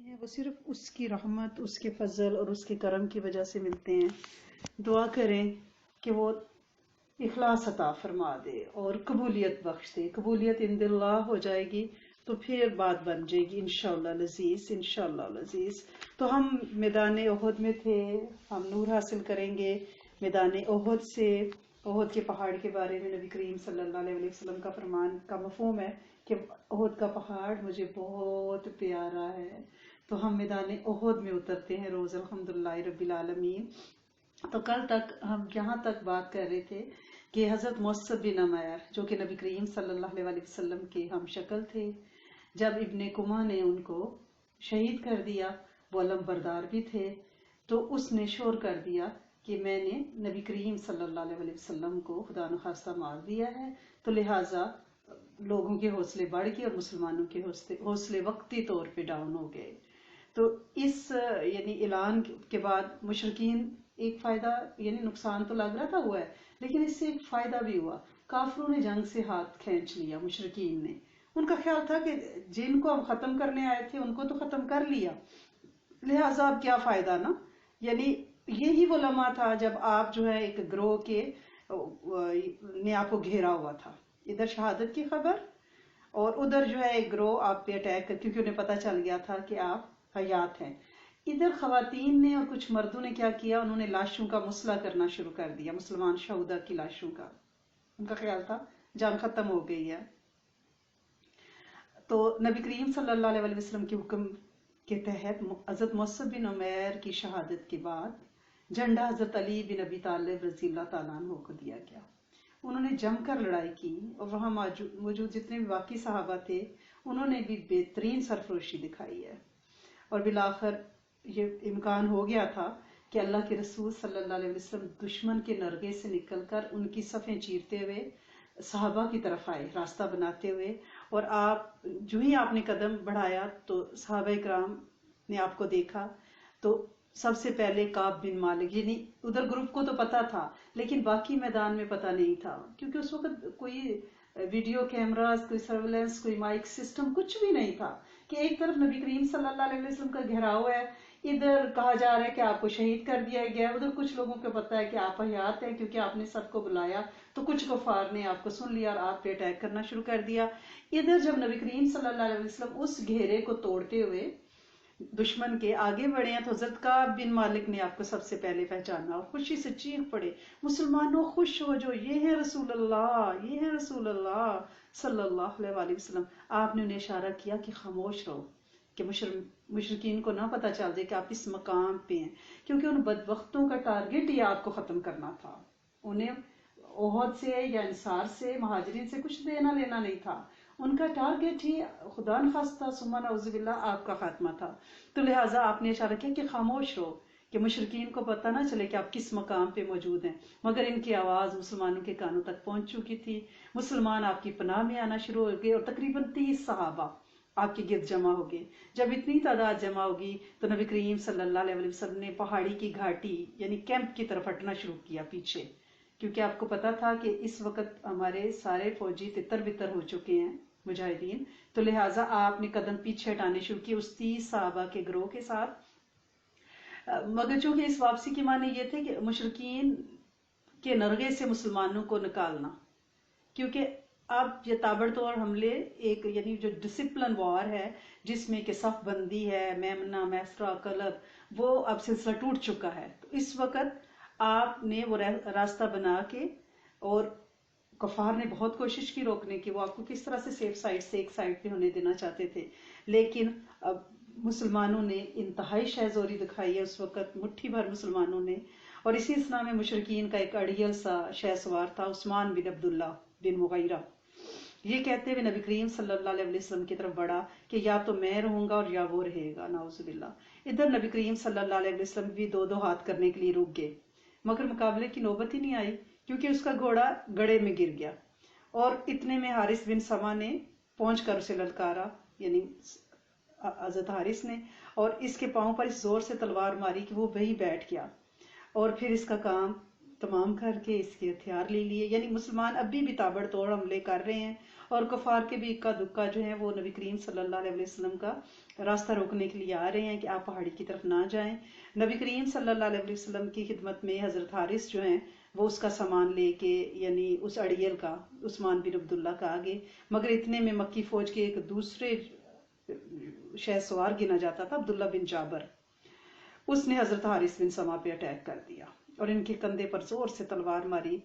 ہیں وہ صرف اس کی رحمت، اس کے فضل اور اس کے کرم کی وجہ سے ملتے ہیں۔ دعا کریں کہ وہ اخلاص عطا فرما دے اور قبولیت بخش دے۔ قبولیت عند اللہ ہو جائے گی تو پھر بات بن جائے گی انشاءاللہ العزیز، انشاءاللہ العزیز۔ تو ہم میدان احد میں تھے، ہم نور حاصل کریں گے میدان احد سے۔ احد کے پہاڑ کے بارے میں نبی کریم صلی اللہ علیہ وسلم کا فرمان کا مفہوم ہے کہ احد کا پہاڑ مجھے بہت پیارا ہے۔ تو ہم میدان احد میں اترتے ہیں روز الحمدللہ رب العالمین۔ تو کل تک ہم یہاں تک بات کر رہے تھے کہ حضرت مؤصب بن عمیر جو کہ نبی کریم صلی اللہ علیہ وسلم کے ہم شکل تھے، جب ابن کما نے ان کو شہید کر دیا، وہ علم بردار بھی تھے، تو اس نے شور کر دیا کہ میں نے نبی کریم صلی اللہ علیہ وسلم کو خدا نخواستہ مار دیا ہے، تو لہٰذا لوگوں کے حوصلے بڑھ گئے اور مسلمانوں کے حوصلے وقتی طور پہ ڈاؤن ہو گئے۔ تو اس یعنی اعلان کے بعد مشرکین ایک فائدہ یعنی نقصان تو لگ رہا تھا ہوا ہے، لیکن اس سے ایک فائدہ بھی ہوا، کافروں نے جنگ سے ہاتھ کھینچ لیا۔ مشرکین نے، ان کا خیال تھا کہ جن کو ہم ختم کرنے آئے تھے ان کو تو ختم کر لیا، لہٰذا اب کیا فائدہ نا۔ یعنی یہی وہ لمحہ تھا جب آپ جو ہے ایک گروہ کے نے آپ کو گھیرا ہوا تھا، ادھر شہادت کی خبر اور ادھر جو ہے ایک گروہ آپ پہ اٹیک کر، کیونکہ انہیں پتا چل گیا تھا کہ آپ حیات ہیں۔ ادھر خواتین نے اور کچھ مردوں نے کیا کیا، انہوں نے لاشوں کا مسئلہ کرنا شروع کر دیا، مسلمان شہداء کی لاشوں کا۔ ان کا خیال تھا جان ختم ہو گئی ہے۔ تو نبی کریم صلی اللہ علیہ وسلم کے حکم کے تحت حضرت مؤصب بن عمیر کی شہادت کے بعد جھنڈا حضرت علی بن ابی طالب رضی اللہ تعالیٰ عنہ کو دیا گیا۔ انہوں نے جم کر لڑائی کی اور وہاں موجود جتنے بھی باقی صحابہ تھے انہوں نے بھی بہترین سرفروشی دکھائی ہے، اور بالآخر یہ امکان ہو گیا تھا کہ اللہ کے رسول صلی اللہ علیہ وسلم دشمن کے نرغے سے نکل کر ان کی صفیں چیرتے ہوئے صحابہ کی طرف آئے، راستہ بناتے ہوئے، اور آپ جو ہی آپ نے قدم بڑھایا تو صحابہ کرام نے آپ کو دیکھا تو سب سے پہلے کعب بن مالک، یعنی ادھر گروپ کو تو پتا تھا لیکن باقی میدان میں پتا نہیں تھا، کیونکہ اس وقت کوئی ویڈیو کیمراز، کوئی سرویلنس، کوئی مائک سسٹم کچھ بھی نہیں تھا کہ ایک طرف نبی کریم صلی اللہ علیہ وسلم کا گھیراؤ ہے، ادھر کہا جا رہا ہے کہ آپ کو شہید کر دیا گیا، ادھر کچھ لوگوں کو پتا ہے کہ آپ حیات ہیں کیونکہ آپ نے سب کو بلایا، تو کچھ کفار نے آپ کو سن لیا اور آپ پہ اٹیک کرنا شروع کر دیا۔ ادھر جب نبی کریم صلی اللہ علیہ وسلم اس گھیرے کو توڑتے ہوئے دشمن کے آگے بڑھے ہیں تو حضرت کعب بن مالک نے آپ کو سب سے پہلے پہچانا اور خوشی سے چیخ پڑے، مسلمانوں خوش ہو جو، یہ ہے رسول اللہ، یہ ہے رسول اللہ صلی اللہ علیہ وسلم۔ آپ نے انہیں اشارہ کیا کہ خاموش رہو، کہ مشرکین کو نہ پتا چل جائے کہ آپ اس مقام پہ ہیں، کیونکہ ان بدبختوں کا ٹارگٹ ہی آپ کو ختم کرنا تھا۔ انہیں احد سے یا انصار سے، مہاجرین سے کچھ دینا لینا نہیں تھا، ان کا ٹارگٹ ہی خدا نخواستہ ثم نعوذ باللہ آپ کا خاتمہ تھا۔ تو لہٰذا آپ نے اشارہ کیا کہ خاموش رہو، کہ مشرکین کو پتہ نہ چلے کہ آپ کس مقام پہ موجود ہیں، مگر ان کی آواز مسلمانوں کے کانوں تک پہنچ چکی تھی، مسلمان آپ کی پناہ میں آنا شروع ہو گئے اور تقریباً 30 صحابہ آپ کے گرد جمع ہو گئے۔ جب اتنی تعداد جمع ہوگی تو نبی کریم صلی اللہ علیہ وسلم نے پہاڑی کی گھاٹی یعنی کیمپ کی طرف ہٹنا شروع کیا پیچھے، کیونکہ آپ کو پتا تھا کہ اس وقت ہمارے سارے فوجی تتر بتر ہو چکے ہیں مجاہدین، تو لہٰذا آپ نے قدم پیچھے ہٹانے شروع کیے اس 30 صحابہ کے گروہ کے ساتھ۔ مگر چونکہ اس واپسی کے معنی یہ تھے کہ مشرکین کے نرغے سے مسلمانوں کو نکالنا، کیونکہ اب یہ تابڑ توڑ حملے ایک یعنی جو ڈسپلن وار ہے جس میں کہ صف بندی ہے، میمنہ، میسرہ، قلب، وہ اب سلسلہ ٹوٹ چکا ہے، تو اس وقت آپ نے وہ راستہ بنا کے، اور کفار نے بہت کوشش کی روکنے کی، وہ آپ کو کس طرح سے سیف سائڈ سے ایک سائڈ پہ ہونے دینا چاہتے تھے، لیکن اب مسلمانوں نے انتہائی شہزوری دکھائی ہے اس وقت، مٹھی بھر مسلمانوں نے، اور اسی اسنا میں مشرکین کا ایک اڑیل سا شہ سوار تھا عثمان بن عبداللہ بن مغیرہ، یہ کہتے ہوئے نبی کریم صلی اللہ علیہ وسلم کی طرف بڑھا کہ یا تو میں رہوں گا اور یا وہ رہے گا، نعوذ باللہ۔ ادھر نبی کریم صلی اللہ علیہ وسلم بھی دو دو ہاتھ کرنے کے لیے رک گئے، مگر مقابلے کی نوبت ہی نہیں آئی کیونکہ اس کا گھوڑا گڑھے میں گر گیا، اور اتنے میں حارث بن سما نے پہنچ کر اسے للکارا، یعنی حضرت حارث نے، اور اس کے پاؤں پر اس زور سے تلوار ماری کہ وہ وہی بیٹھ گیا، اور پھر اس کا کام تمام کر کے اس کے ہتھیار لے لیے. یعنی مسلمان ابھی بھی تابڑ توڑ حملے کر رہے ہیں اور کفار کے بھی اکا دکا جو ہیں وہ نبی کریم صلی اللہ علیہ وسلم کا راستہ روکنے کے لیے آ رہے ہیں کہ آپ پہاڑی کی طرف نہ جائیں. نبی کریم صلی اللہ علیہ وسلم کی خدمت میں حضرت حارث جو ہیں وہ اس کا سامان لے کے یعنی اس اڑیل کا عثمان بن عبداللہ کا آگے. مگر اتنے میں مکی فوج کے ایک دوسرے شہ سوار گنا جاتا تھا عبداللہ بن جابر، اس نے حضرت حارث بن سما پہ اٹیک کر دیا اور ان کے کندھے پر زور سے تلوار ماری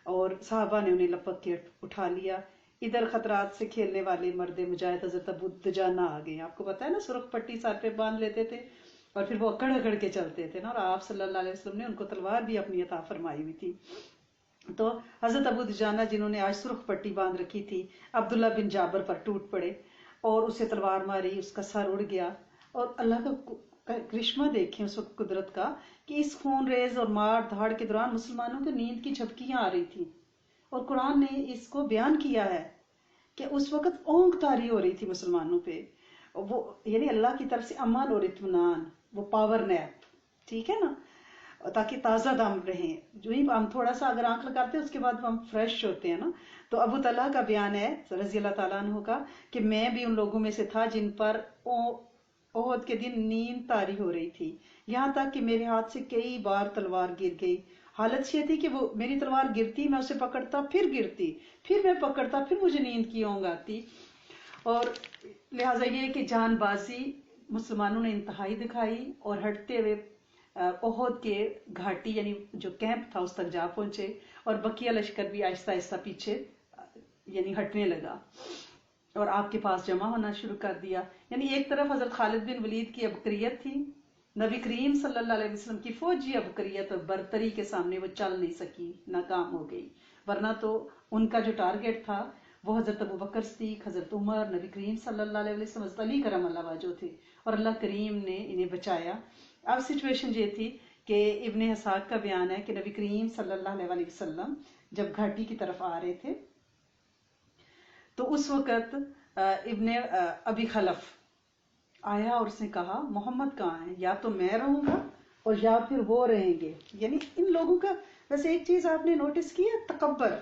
اور صحابہ نے انہیں لپک کے اٹھا لیا. ادھر خطرات سے کھیلنے والے مرد مجاہد حضرت ابو دجانہ آ گئے. آپ کو پتا ہے نا، سرخ پٹی سر پہ باندھ لیتے تھے اور پھر وہ اکڑ اکڑ کے چلتے تھے نا، اور آپ صلی اللہ علیہ وسلم نے ان کو تلوار بھی اپنی عطا فرمائی ہوئی تھی. تو حضرت ابو دجانہ جنہوں نے آج سرخ پٹی باندھ رکھی تھی عبداللہ بن جابر پر ٹوٹ پڑے اور اسے تلوار ماری، اس کا سر اڑ گیا. اور اللہ کا کرشمہ دیکھیں اس وقت قدرت کا کہ اس خون ریز اور مار دھاڑ کے دوران مسلمانوں کو نیند کی جھپکیاں آ رہی تھی، اور قرآن نے اس کو بیان کیا ہے کہ اس وقت اونگ طاری ہو رہی تھی مسلمانوں پہ. وہ یعنی اللہ کی طرف سے امن اور اطمینان، وہ پاور نیپ، ٹھیک ہے نا، تاکہ تازہ دم رہیں. جو ہی ہم تھوڑا سا اگر آنکھ لگاتے ہیں اس کے بعد ہم فریش ہوتے ہیں نا. تو ابو طلحہ کا بیان ہے رضی اللہ تعالیٰ عنہ کا کہ میں بھی ان لوگوں میں سے تھا جن پر احد کے دن نیند طاری ہو رہی تھی، یہاں تک کہ میرے ہاتھ سے کئی بار تلوار گر گئی. حالت یہ تھی کہ وہ میری تلوار گرتی، میں اسے پکڑتا، پھر گرتی، پھر میں پکڑتا، پھر مجھے نیند کی اونگ آتی. اور لہٰذا یہ کہ جان بازی مسلمانوں نے انتہائی دکھائی اور ہٹتے ہوئے احد کے گھاٹی یعنی جو کیمپ تھا اس تک جا پہنچے، اور بقیہ لشکر بھی آہستہ آہستہ پیچھے یعنی ہٹنے لگا اور آپ کے پاس جمع ہونا شروع کر دیا. یعنی ایک طرف حضرت خالد بن ولید کی عبقریت تھی، نبی کریم صلی اللہ علیہ وسلم کی فوجی عبقریت اور برتری کے سامنے وہ چل نہیں سکی، ناکام ہو گئی. ورنہ تو ان کا جو ٹارگٹ تھا وہ حضرت ابو بکر صدیق، حضرت عمر، نبی کریم صلی اللہ علیہ وسلم، حضرت علی کرم اللہ وجہ تھے، اور اللہ کریم نے انہیں بچایا. اب سچویشن یہ تھی کہ ابن اسحاق کا بیان ہے کہ نبی کریم صلی اللہ علیہ وسلم جب گھاٹی کی طرف آ رہے تھے تو اس وقت ابن ابی خلف آیا اور اس نے کہا محمد کہاں ہے، یا تو میں رہوں گا اور یا پھر وہ رہیں گے. یعنی ان لوگوں کا ویسے ایک چیز آپ نے نوٹس کی ہے، تکبر،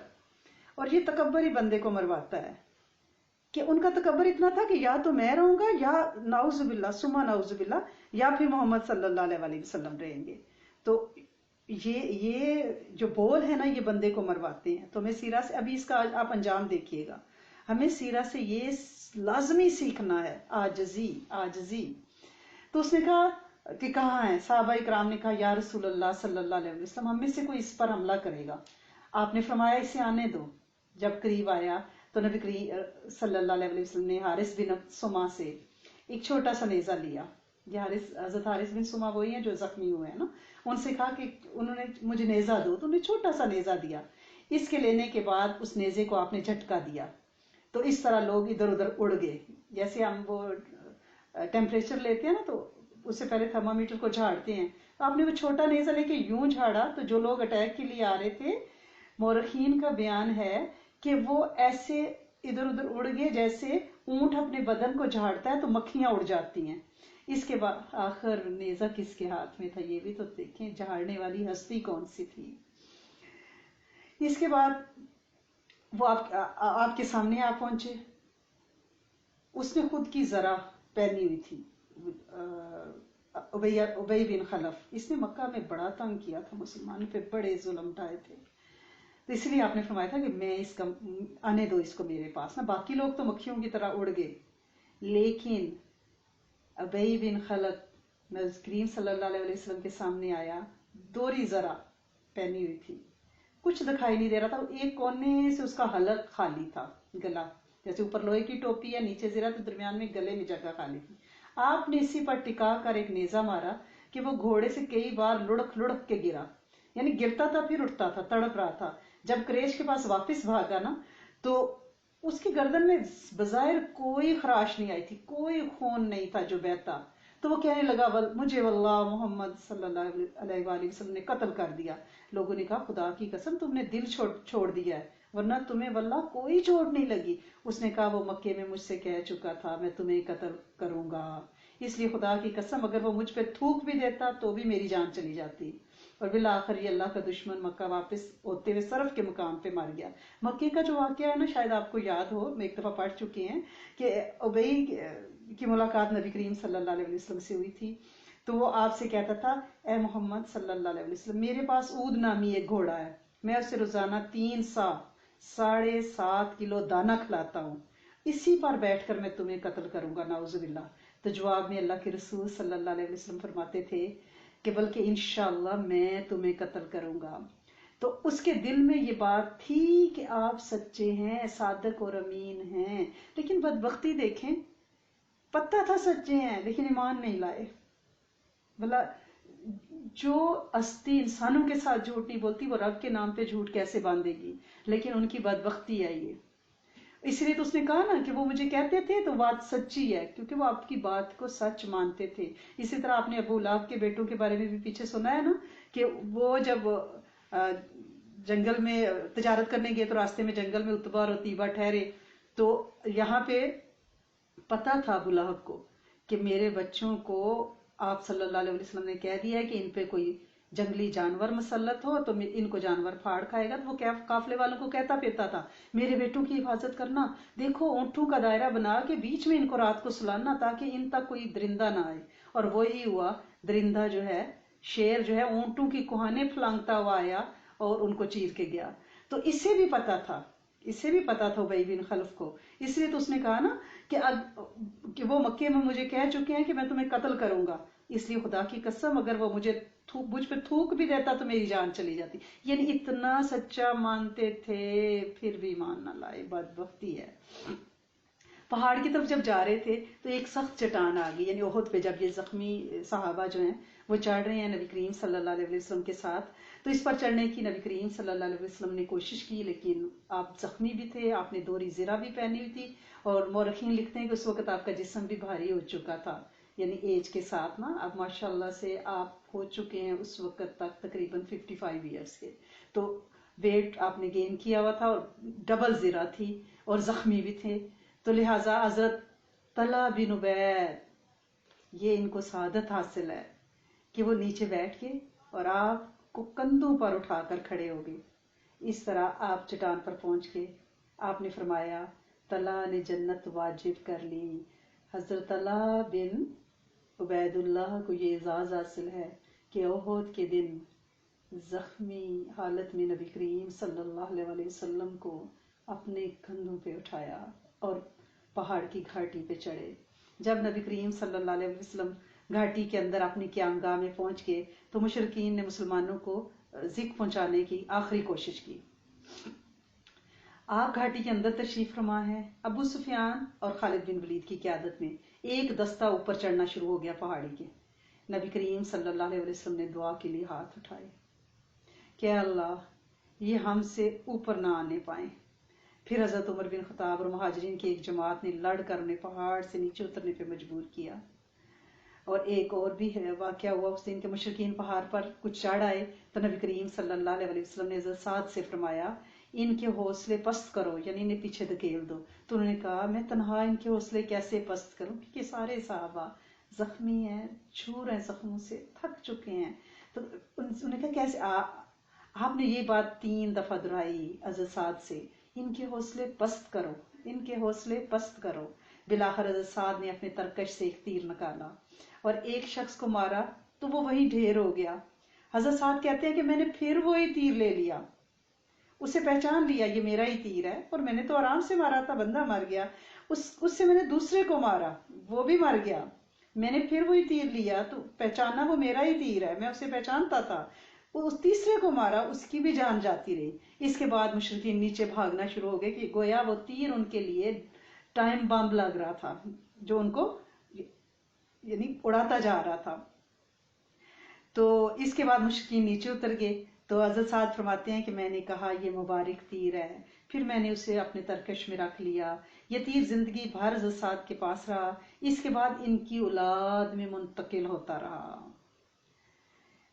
اور یہ تکبر ہی بندے کو مرواتا ہے کہ ان کا تکبر اتنا تھا کہ یا تو میں رہوں گا یا نعوذ باللہ ثم نعوذ باللہ یا پھر محمد صلی اللہ علیہ وسلم رہیں گے. تو یہ جو بول ہے نا یہ بندے کو مرواتے ہیں. تو ہمیں سیرہ سے ابھی اس کا آپ انجام دیکھیے گا، ہمیں سیرہ سے یہ لازمی سیکھنا ہے، عاجزی. تو اس نے کہا کہ کہاں ہے؟ صحابہ اکرام نے کہا یا رسول اللہ صلی اللہ علیہ وسلم ہم میں سے کوئی اس پر حملہ کرے گا. آپ نے فرمایا اسے آنے دو. جب قریب آیا تو نبی کریم صلی اللہ علیہ وسلم نے حارث بن سما سے ایک چھوٹا سا نیزہ لیا. یہ حضرت حارث بن سما وہی ہیں جو زخمی ہوئے ہیں نا، ان سے کہا کہ انہوں نے مجھے نیزہ دو، تو انہیں چھوٹا سا نیزہ دیا. اس کے لینے کے بعد اس نیزے کو آپ نے جھٹکا دیا تو اس طرح لوگ ادھر ادھر اڑ گئے. جیسے ہم وہ ٹیمپریچر لیتے ہیں نا تو اس سے پہلے تھرمامیٹر کو جھاڑتے ہیں، تو آپ نے وہ چھوٹا نیزہ لے کے یوں جھاڑا تو جو لوگ اٹیک کے لیے آ رہے تھے، مورخین کا بیان ہے کہ وہ ایسے ادھر ادھر اڑ گئے جیسے اونٹ اپنے بدن کو جھاڑتا ہے تو مکھیاں اڑ جاتی ہیں. اس کے بعد آخر نیزہ کس کے ہاتھ میں تھا یہ بھی تو دیکھیں، جھاڑنے والی ہستی کون سی تھی. اس کے بعد وہ آپ کے سامنے آ پہنچے. اس نے خود کی ذرا پہنی ہوئی تھی، ابی بن خلف. اس نے مکہ میں بڑا تنگ کیا تھا، مسلمانوں پہ بڑے ظلم ڈھائے تھے، تو اس لیے آپ نے فرمایا تھا کہ میں اس کا آنے دو اس کو میرے پاس نا. باقی لوگ تو مکھیوں کی طرح اڑ گئے، لیکن ابی بن خلف نبی کریم صلی اللہ علیہ وسلم کے سامنے آیا. دوری ذرا پہنی ہوئی تھی، کچھ دکھائی نہیں دے رہا تھا. ایک کونے سے اس کا حلق خالی تھا، گلا جیسے اوپر لوہے کی ٹوپی ہے، نیچے زرہ، تو درمیان میں گلے میں جگہ خالی تھی. آپ نے اسی پر ٹکا کر ایک نیزہ مارا کہ وہ گھوڑے سے کئی بار لڑک لڑک کے گرا. یعنی گرتا تھا پھر اٹھتا تھا، تڑپ رہا تھا. جب قریش کے پاس واپس بھاگا نا تو اس کی گردن میں بظاہر کوئی خراش نہیں آئی تھی، کوئی خون نہیں تھا جو بہتا. تو وہ کہنے لگا مجھے واللہ محمد صلی اللہ علیہ وآلہ وسلم نے قتل کر دیا. لوگوں نے کہا خدا کی قسم تم نے دل چھوڑ دیا ہے، ورنہ تمہیں واللہ کوئی چوٹ نہیں لگی. اس نے کہا وہ مکے میں مجھ سے کہہ چکا تھا میں تمہیں قتل کروں گا، اس لیے خدا کی قسم اگر وہ مجھ پہ تھوک بھی دیتا تو بھی میری جان چلی جاتی۔ اور بالآخر یہ اللہ کا دشمن مکہ واپس ہوتے ہوئے صرف کے مقام پہ مر گیا۔ مکے کا جو واقعہ ہے نا، شاید آپ کو یاد ہو، میں ایک دفعہ پڑھ چکی ہیں کہ ابئی کی ملاقات نبی کریم صلی اللہ علیہ وسلم سے ہوئی تھی، تو وہ آپ سے کہتا تھا اے محمد صلی اللہ علیہ وسلم، میرے پاس اود نامی ایک گھوڑا ہے، میں اسے روزانہ 3 سا 7.5 کلو دانہ کھلاتا ہوں، اسی پر بیٹھ کر میں تمہیں قتل کروں گا، نعوذ باللہ۔ تو جواب میں اللہ کے رسول صلی اللہ علیہ وسلم فرماتے تھے کہ بلکہ انشاءاللہ میں تمہیں قتل کروں گا۔ تو اس کے دل میں یہ بات تھی کہ آپ سچے ہیں، صادق اور امین ہیں، لیکن بدبختی دیکھیں، پتہ تھا سچے ہیں لیکن ایمان نہیں لائے۔ بھلا جو ہستی انسانوں کے ساتھ جھوٹ نہیں بولتی وہ رب کے نام پہ جھوٹ کیسے باندھے گی؟ لیکن ان کی بدبختی ہے یہ، اس لیے تو اس نے کہا نا کہ وہ مجھے کہتے تھے تو بات سچی ہے، کیونکہ وہ آپ کی بات کو سچ مانتے تھے۔ اسی طرح آپ نے ابو لہب کے بیٹوں کے بارے میں بھی پیچھے سنا ہے نا کہ وہ جب جنگل میں تجارت کرنے گئے تو راستے میں جنگل میں اتبا اور عتیبہ ٹھہرے، تو یہاں پہ پتا تھا ابو لہب کو کہ میرے بچوں کو آپ صلی اللہ علیہ وسلم نے کہہ دیا ہے کہ ان پہ کوئی جنگلی جانور مسلط ہو تو ان کو جانور پھاڑ کھائے گا۔ تو وہ قافلے والوں کو کہتا پھرتا تھا میرے بیٹوں کی حفاظت کرنا، دیکھو اونٹوں کا دائرہ بنا کے بیچ میں ان کو رات کو سلانا تاکہ ان تک کوئی درندہ نہ آئے۔ اور وہی ہوا، درندہ جو ہے، شیر جو ہے، اونٹوں کی کوہانے پھلانگتا ہوا آیا اور ان کو چیر کے گیا۔ تو اسے بھی پتا تھا، ابی بن خلف کو، اس لیے تو اس نے کہا نا کہ وہ مکے میں مجھے کہہ چکے ہیں کہ میں تمہیں قتل کروں گا، اس لیے خدا کی قسم اگر وہ مجھ پہ تھوک بھی دیتا تو میری جان چلی جاتی۔ یعنی اتنا سچا مانتے تھے پھر بھی ایمان نہ لائے، بدبختی ہے۔ پہاڑ کی طرف جب جا رہے تھے تو ایک سخت چٹان آ گئی، یعنی احد پہ جب یہ زخمی صحابہ جو ہیں وہ چڑھ رہے ہیں نبی کریم صلی اللہ علیہ وسلم کے ساتھ، تو اس پر چڑھنے کی نبی کریم صلی اللہ علیہ وسلم نے کوشش کی، لیکن آپ زخمی بھی تھے، آپ نے دوہری زرہ بھی پہنی ہوئی تھی، اور مورخین لکھتے ہیں کہ اس وقت آپ کا جسم بھی بھاری ہو چکا تھا، یعنی ایج کے ساتھ نا، اب ماشاءاللہ سے آپ ہو چکے ہیں اس وقت تک تقریباً 55 ایئرس کے، تو ویٹ آپ نے گین کیا ہوا تھا اور ڈبل زرہ تھی اور زخمی بھی تھے، تو لہٰذا حضرت طلحہ بن عبید یہ ان کو سعادت حاصل ہے کہ وہ نیچے بیٹھ کے اور آپ کو کندھوں پر اٹھا کر کھڑے ہو گئے۔ اس طرح آپ چٹان پر پہنچ کے آپ نے فرمایا طلحہ نے جنت واجب کر لی۔ حضرت طلحہ بن عبید اللہ کو یہ اعزاز حاصل ہے کہ احد کے دن زخمی حالت میں نبی کریم صلی اللہ علیہ وسلم کو اپنے کندھوں پہ اٹھایا اور پہاڑ کی گھاٹی پہ چڑھے۔ جب نبی کریم صلی اللہ علیہ وسلم گھاٹی کے اندر اپنی قیامگاہ میں پہنچ گئے تو مشرکین نے مسلمانوں کو ذکر پہنچانے کی آخری کوشش کی۔ آپ گھاٹی کے اندر تشریف فرما ہے، ابو سفیان اور خالد بن ولید کی قیادت میں ایک دستہ اوپر چڑھنا شروع ہو گیا پہاڑی کے۔ نبی کریم صلی اللہ علیہ وسلم نے دعا کے لیے ہاتھ اٹھائے کہ اللہ یہ ہم سے اوپر نہ آنے پائیں۔ پھر حضرت عمر بن خطاب اور مہاجرین کی ایک جماعت نے لڑ کر انہیں پہاڑ سے نیچے اترنے پہ مجبور کیا۔ اور ایک اور بھی ہے واقعہ ہوا اس دن کے، مشرکین پہاڑ پر کچھ چڑھ آئے تو نبی کریم صلی اللہ علیہ وسلم نے حضرت سعد سے فرمایا ان کے حوصلے پست کرو، یعنی انہیں پیچھے دھکیل دو۔ تو انہوں نے کہا میں تنہا ان کے حوصلے کیسے پست کروں، کیونکہ سارے صحابہ زخمی ہیں، چھو رہے زخموں سے، تھک چکے ہیں۔ تو انہوں نے کہا کیسے؟ آپ نے یہ بات 3 دفعہ دہرائی حضرت سعد سے، ان کے حوصلے پست کرو، ان کے حوصلے پست کرو۔ بالآخر حضرت سعد نے اپنے ترکش سے ایک تیر نکالا اور ایک شخص کو مارا تو وہ وہیں ڈھیر ہو گیا۔ حضرت سعد کہتے ہیں کہ میں نے پھر وہی تیر لے لیا، اسے پہچان لیا یہ میرا ہی تیر ہے، اور میں نے تو آرام سے مارا تھا، بندہ مر گیا۔ اس سے میں نے دوسرے کو مارا، وہ بھی مر گیا، میں نے پھر وہی تیر لیا تو پہچانا وہ میرا ہی تیر ہے، میں اسے پہچانتا تھا، وہ اس تیسرے کو مارا، اس کی بھی جان جاتی رہی۔ اس کے بعد مشرکین نیچے بھاگنا شروع ہو گئے کہ گویا وہ تیر ان کے لیے ٹائم بم لگ رہا تھا جو ان کو یعنی اڑاتا جا رہا تھا۔ تو اس کے بعد مشرکین نیچے اتر گئے تو حضرت سعد فرماتے ہیں کہ میں نے کہا یہ مبارک تیر ہے، پھر میں نے اسے اپنے ترکش میں رکھ لیا۔ یہ تیر زندگی بھر حضرت سعد کے پاس رہا، اس کے بعد ان کی اولاد میں منتقل ہوتا رہا۔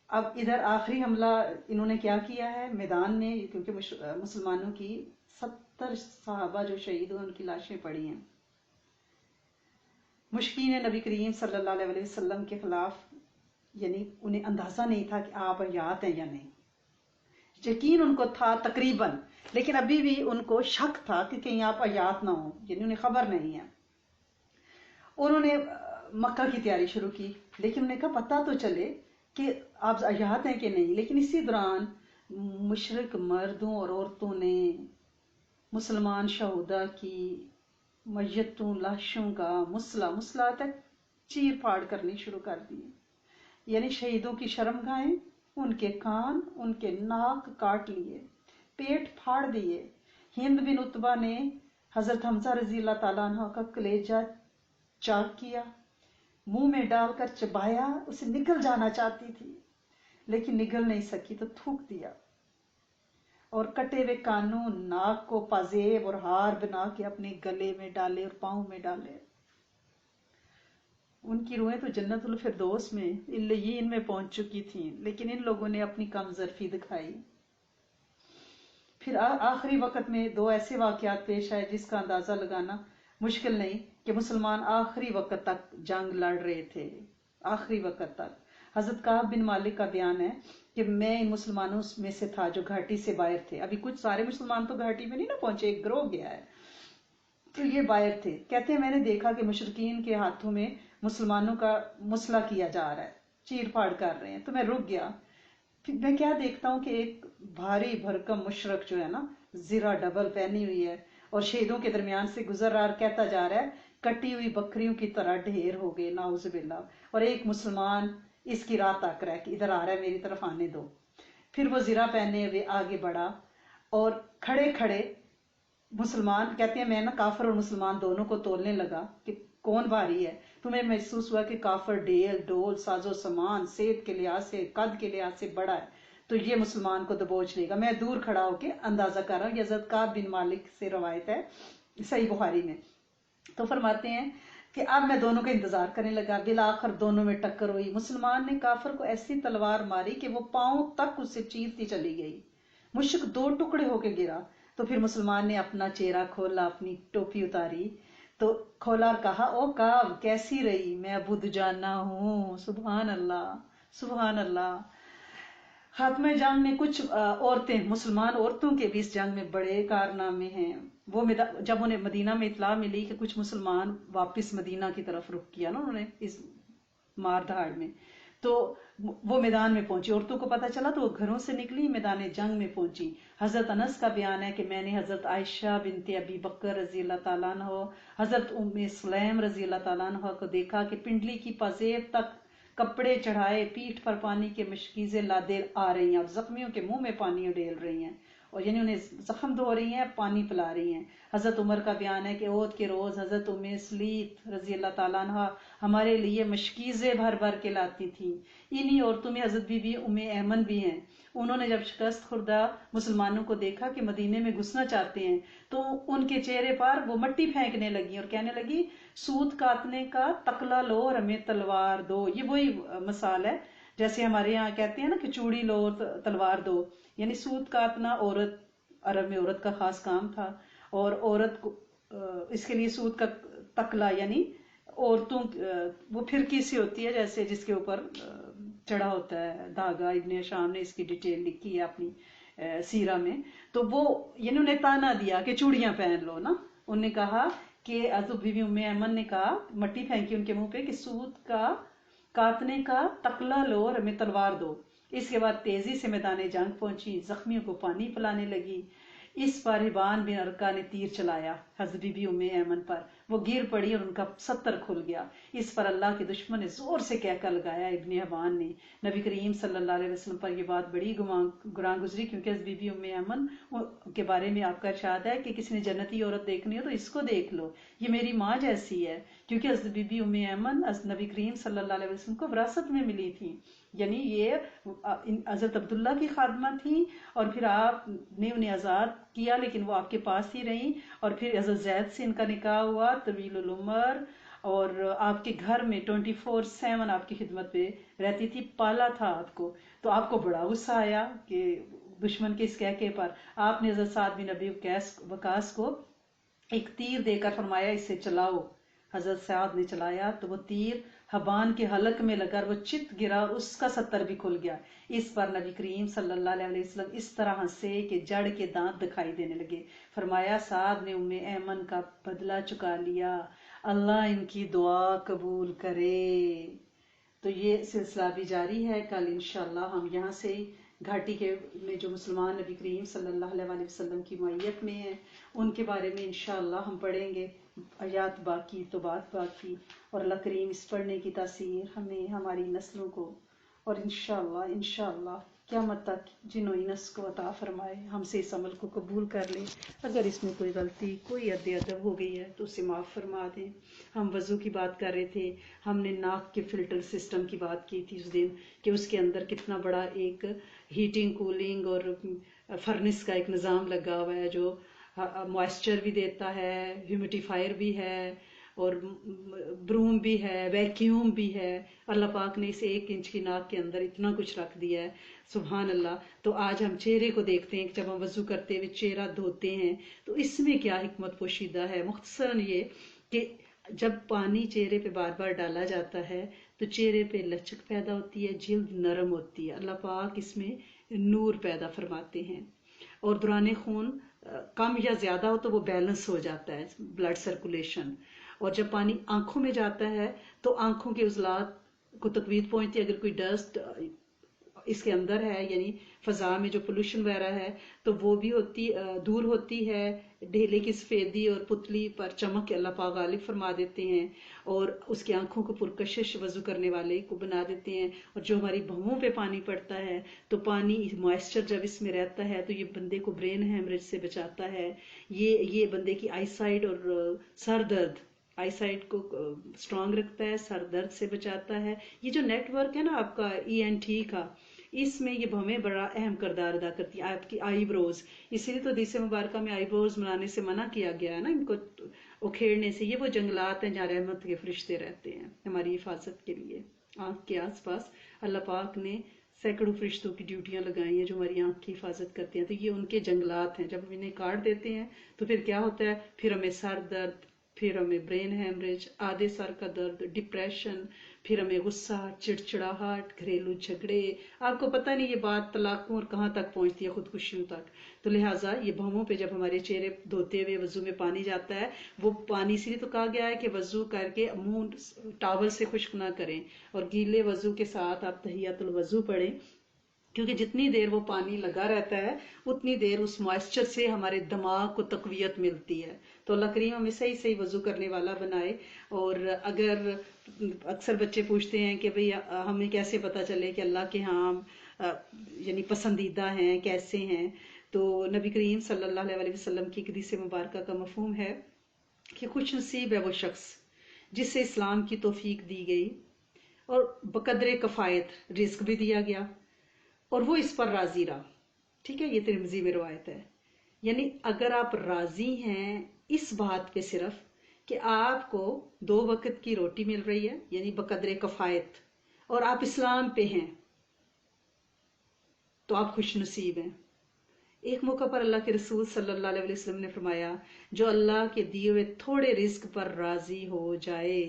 اب ادھر آخری حملہ انہوں نے کیا کیا ہے میدان میں، کیونکہ مسلمانوں کی 70 صحابہ جو شہید ہوئے ان کی لاشیں پڑی ہیں۔ مشرکین نبی کریم صلی اللہ علیہ وسلم کے خلاف یعنی انہیں اندازہ نہیں تھا کہ آپ حیات ہیں یا نہیں. یقین ان کو تھا تقریباً، لیکن ابھی بھی ان کو شک تھا کہ کہیں آپ حیات نہ ہوں، یعنی انہیں خبر نہیں ہے. انہوں نے مکہ کی تیاری شروع کی، لیکن انہیں کہا پتہ تو چلے کہ آپ حیات ہیں کہ نہیں. لیکن اسی دوران مشرک مردوں اور عورتوں نے مسلمان شہدا کی میتوں لاشوں کا مسلح تک چیر پھاڑ کرنی شروع کر دی. یعنی شہیدوں کی شرمگاہیں، ان کے کان، ان کے ناک کاٹ لیے، پیٹ پھاڑ دیے. ہند بن عتبہ نے حضرت حمزہ رضی اللہ تعالیٰ عنہ کا کلیجہ چاک کیا، منہ میں ڈال کر چبایا. اسے نگل جانا چاہتی تھی لیکن نگل نہیں سکی تو تھوک دیا، اور کٹے ہوئے کانوں ناک کو پازیب اور ہار بنا کے اپنے گلے میں ڈالے اور پاؤں میں ڈالے. ان کی روحیں تو جنت الفردوس میں علیین میں پہنچ چکی تھیں، لیکن ان لوگوں نے اپنی کم ظرفی دکھائی. پھر آخری وقت میں دو ایسے واقعات پیش آئے جس کا اندازہ لگانا مشکل نہیں کہ مسلمان آخری وقت تک جنگ لڑ رہے تھے. آخری وقت تک. حضرت کعب بن مالک کا بیان ہے کہ میں ان مسلمانوں میں سے تھا جو گھاٹی سے باہر تھے. ابھی کچھ سارے مسلمان تو گھاٹی میں نہیں نہ پہنچے، ایک گروہ گیا ہے، تو یہ باہر تھے. کہتے ہیں میں نے دیکھا کہ مشرکین کے ہاتھوں میں مسلمانوں کا مسلح کیا جا رہا ہے، چیر پھاڑ کر رہے ہیں. تو میں رک گیا. پھر میں کیا دیکھتا ہوں کہ ایک بھاری بھرکم مشرک جو ہے نا، زرہ ڈبل پہنی ہوئی ہے اور شہیدوں کے درمیان سے گزر رہا اور کہتا جا رہا ہے کٹی ہوئی بکریوں کی طرح ڈھیر ہو گئے، نعوذ باللہ. اور ایک مسلمان اس کی راہ تک رہا ہے کہ ادھر آ رہا ہے، میری طرف آنے دو. پھر وہ زرہ پہنے ہوئے آگے بڑھا اور کھڑے کھڑے مسلمان کہتے ہیں میں نا کافر اور مسلمان دونوں کو تولنے لگا کہ کون بھاری ہے. تو میں محسوس ہوا کہ کافر ڈیل ڈول ساز و سامان صحت کے لحاظ سے قد کے لحاظ سے بڑا ہے، تو یہ مسلمان کو دبوچ لے گا. میں دور کھڑا ہو کے اندازہ کر رہا ہوں. یہ حضرت کعب بن مالک سے روایت ہے صحیح بخاری میں. تو فرماتے ہیں کہ اب میں دونوں کا انتظار کرنے لگا. بالآخر دونوں میں ٹکر ہوئی. مسلمان نے کافر کو ایسی تلوار ماری کہ وہ پاؤں تک اسے چیرتی چلی گئی. مشرک دو ٹکڑے ہو کے گرا. تو پھر مسلمان نے اپنا چہرہ کھولا، اپنی ٹوپی اتاری تو کھولا اور کہا او کعب کیسی رہی؟ میں ابو دجانہ ہوں. سبحان اللہ سبحان اللہ. خاتمہ جنگ میں کچھ عورتیں، مسلمان عورتوں کے بھی اس جنگ میں بڑے کارنامے ہیں. وہ جب انہیں مدینہ میں اطلاع ملی کہ کچھ مسلمان واپس مدینہ کی طرف رخ کیا نا انہوں نے اس مار دھاڑ میں، تو وہ میدان میں پہنچی. عورتوں کو پتہ چلا تو وہ گھروں سے نکلی، میدان جنگ میں پہنچی. حضرت انس کا بیان ہے کہ میں نے حضرت عائشہ بنت ابی بکر رضی اللہ تعالیٰ عنہ، حضرت ام سلیم رضی اللہ تعالیٰ عنہ کو دیکھا کہ پنڈلی کی پازیب تک کپڑے چڑھائے پیٹھ پر پانی کے مشکیزیں لادے آ رہی ہیں اور زخمیوں کے منہ میں پانی ڈیل رہی ہیں، اور یعنی انہیں زخم دھو رہی ہیں، پانی پلا رہی ہیں. حضرت عمر کا بیان ہے کہ عہد کے روز حضرت ام سلیت رضی اللہ تعالیٰ عنہ ہمارے لیے مشکیزیں بھر بھر کے لاتی تھیں. انہی عورتوں میں حضرت بی بی ام ایمن بھی ہیں. انہوں نے جب شکست خوردہ مسلمانوں کو دیکھا کہ مدینے میں گھسنا چاہتے ہیں تو ان کے چہرے پر وہ مٹی پھینکنے لگی اور کہنے لگی سوت کاٹنے کا تکلا لو اور ہمیں تلوار دو. یہ وہی مثال ہے جیسے ہمارے یہاں کہتے ہیں نا کہ چوڑی لو اور تلوار دو. یعنی سوت کاٹنا عورت، عرب میں عورت کا خاص کام تھا، اور عورت کو اس کے لیے سوت کا تکلا یعنی عورتوں وہ پھرکی سی ہوتی ہے جیسے جس کے اوپر چڑھا ہوتا ہے دھاگا. ابن شام نے اس کی ڈیٹیل لکھی ہے اپنی سیرہ میں. تو وہ یعنی انہیں تانا دیا کہ چوڑیاں پہن لو نا. انہوں نے کہا کہ حضرت بی بی ام ایمن نے کہا، مٹی پھینکی ان کے منہ پہ کہ سوت کا کاٹنے کا تکلا لو اور ہمیں تلوار دو. اس کے بعد تیزی سے میدان جنگ پہنچی، زخمیوں کو پانی پلانے لگی. اس پر ہبان بن ارقا نے تیر چلایا حضرت بی بی ام ایمن پر. وہ گر پڑی اور ان کا ستر کھل گیا. اس پر اللہ کے دشمن نے زور سے کہکا لگایا. ابن حبان نے نبی کریم صلی اللہ علیہ وسلم پر یہ بات بڑی گراں گزری، کیونکہ حضرت بی بی ام ایمن کے بارے میں آپ کا ارشاد ہے کہ کسی نے جنتی عورت دیکھنی ہو تو اس کو دیکھ لو، یہ میری ماں جیسی ہے. کیونکہ حضرت بی بی ام ایمن نبی کریم صلی اللہ علیہ وسلم کو وراثت میں ملی تھی. یعنی یہ حضرت عبداللہ کی خادمہ تھیں اور پھر آپ نے انہیں آزاد کیا لیکن وہ آپ کے پاس ہی رہیں، اور پھر حضرت زید سے ان کا نکاح ہوا طویل العمر، اور آپ کے گھر میں 24/7 آپ کی خدمت پہ رہتی تھی، پالا تھا آپ کو. تو آپ کو بڑا غصہ آیا کہ دشمن کے اس کہکے پر آپ نے حضرت سعد بن ابی وقاص کو ایک تیر دے کر فرمایا اسے چلاؤ. حضرت سعد نے چلایا تو وہ تیر حبان کے حلق میں لگا اور وہ چت گرا اور اس کا ستر بھی کھل گیا. اس پر نبی کریم صلی اللہ علیہ وسلم اس طرح ہنسے کہ جڑ کے دانت دکھائی دینے لگے. فرمایا سعد نے ایمن کا بدلہ چکا لیا، اللہ ان کی دعا قبول کرے. تو یہ سلسلہ بھی جاری ہے. کل انشاءاللہ ہم یہاں سے گھاٹی کے میں جو مسلمان نبی کریم صلی اللہ علیہ وسلم کی معیت میں ہیں ان کے بارے میں انشاءاللہ ہم پڑھیں گے. آیات باقی تو بات باقی، اور اللہ کریم اس پڑھنے کی تاثیر ہمیں، ہماری نسلوں کو، اور انشاءاللہ قیامت تک جنوں انس کو عطا فرمائے، ہم سے اس عمل کو قبول کر لے. اگر اس میں کوئی غلطی، کوئی ادب ہو گئی ہے تو اسے معاف فرما دیں. ہم وضو کی بات کر رہے تھے، ہم نے ناک کے فلٹر سسٹم کی بات کی تھی اس دن کہ اس کے اندر کتنا بڑا ایک ہیٹنگ، کولنگ اور فرنس کا ایک نظام لگا ہوا ہے جو موئسچر بھی دیتا ہے، ہیومیڈیفائر بھی ہے، اور بروم بھی ہے، ویکیوم بھی ہے. اللہ پاک نے اسے 1 انچ کی ناک کے اندر اتنا کچھ رکھ دیا ہے، سبحان اللہ. تو آج ہم چہرے کو دیکھتے ہیں کہ جب ہم وضو کرتے ہوئے چہرہ دھوتے ہیں تو اس میں کیا حکمت پوشیدہ ہے. مختصراً یہ کہ جب پانی چہرے پہ بار بار ڈالا جاتا ہے تو چہرے پہ لچک پیدا ہوتی ہے، جلد نرم ہوتی ہے. اللہ پاک اس میں نور پیدا فرماتے ہیں، اور دوران خون کم یا زیادہ ہو تو وہ بیلنس ہو جاتا ہے، بلڈ سرکولیشن. اور جب پانی آنکھوں میں جاتا ہے تو آنکھوں کے عضلات کو تقویت پہنچتی ہے. اگر کوئی ڈسٹ اس کے اندر ہے، یعنی فضا میں جو پولوشن وغیرہ ہے تو وہ بھی دور ہوتی ہے. ڈھیلے کی سفیدی اور پتلی پر چمک اللہ پاک غالب فرما دیتے ہیں، اور اس کی آنکھوں کو پرکشش وضو کرنے والے کو بنا دیتے ہیں. اور جو ہماری بھووں پہ پانی پڑتا ہے تو پانی موئسچر جب اس میں رہتا ہے تو یہ بندے کو برین ہیمریج سے بچاتا ہے. یہ بندے کی آئی سائٹ اور سر درد، آئی سائٹ کو اسٹرانگ رکھتا ہے، سر درد سے بچاتا ہے. یہ جو نیٹ ورک ہے نا آپ کا ENT کا، اس میں یہ بھویں بڑا اہم کردار ادا کرتی ہیں. آپ کی آئی بروز، اسی لیے تو حدیث مبارکہ میں آئی بروز بنانے سے منع کیا گیا ہے نا، ان کو اکھیڑنے سے. یہ وہ جنگلات ہیں جہاں رحمت کے فرشتے رہتے ہیں ہماری حفاظت کے لیے. آنکھ کے آس پاس اللہ پاک نے سینکڑوں فرشتوں کی ڈیوٹیاں لگائی ہیں جو ہماری آنکھ کی حفاظت کرتے ہیں. تو یہ ان کے جنگلات ہیں. جب ہم انہیں کاٹ دیتے ہیں تو پھر کیا ہوتا ہے؟ پھر ہمیں سر درد، پھر ہمیں برین ہیمریج، آدھے سر کا درد، ڈپریشن، پھر ہمیں غصہ، چڑچڑاہٹ، گھریلو جھگڑے. آپ کو پتہ نہیں یہ بات طلاقوں اور کہاں تک پہنچتی ہے، خودکشیوں تک. تو لہٰذا یہ بھووں پہ جب ہمارے چہرے دھوتے ہوئے وضو میں پانی جاتا ہے، وہ پانی اسی لیے تو کہا گیا ہے کہ وضو کر کے منہ ٹاول سے خشک نہ کریں، اور گیلے وضو کے ساتھ آپ تحیۃ الوضو پڑھیں، کیونکہ جتنی دیر وہ پانی لگا رہتا ہے اتنی دیر اس موئسچر سے ہمارے دماغ کو تقویت ملتی ہے. تو اللہ کریم ہمیں صحیح وضو کرنے والا بنائے. اور اگر اکثر بچے پوچھتے ہیں کہ بھئی ہمیں کیسے پتہ چلے کہ اللہ کے ہاں یعنی پسندیدہ ہیں، کیسے ہیں، تو نبی کریم صلی اللہ علیہ وسلم کی حدیث مبارکہ کا مفہوم ہے کہ خوش نصیب ہے وہ شخص جسے اسلام کی توفیق دی گئی اور بقدر کفایت رزق بھی دیا گیا اور وہ اس پر راضی رہا. ٹھیک ہے، یہ ترمذی میں روایت ہے. یعنی اگر آپ راضی ہیں اس بات پہ صرف کہ آپ کو 2 وقت کی روٹی مل رہی ہے، یعنی بقدر کفایت، اور آپ اسلام پہ ہیں، تو آپ خوش نصیب ہیں. ایک موقع پر اللہ کے رسول صلی اللہ علیہ وسلم نے فرمایا، جو اللہ کے دیے ہوئے تھوڑے رزق پر راضی ہو جائے،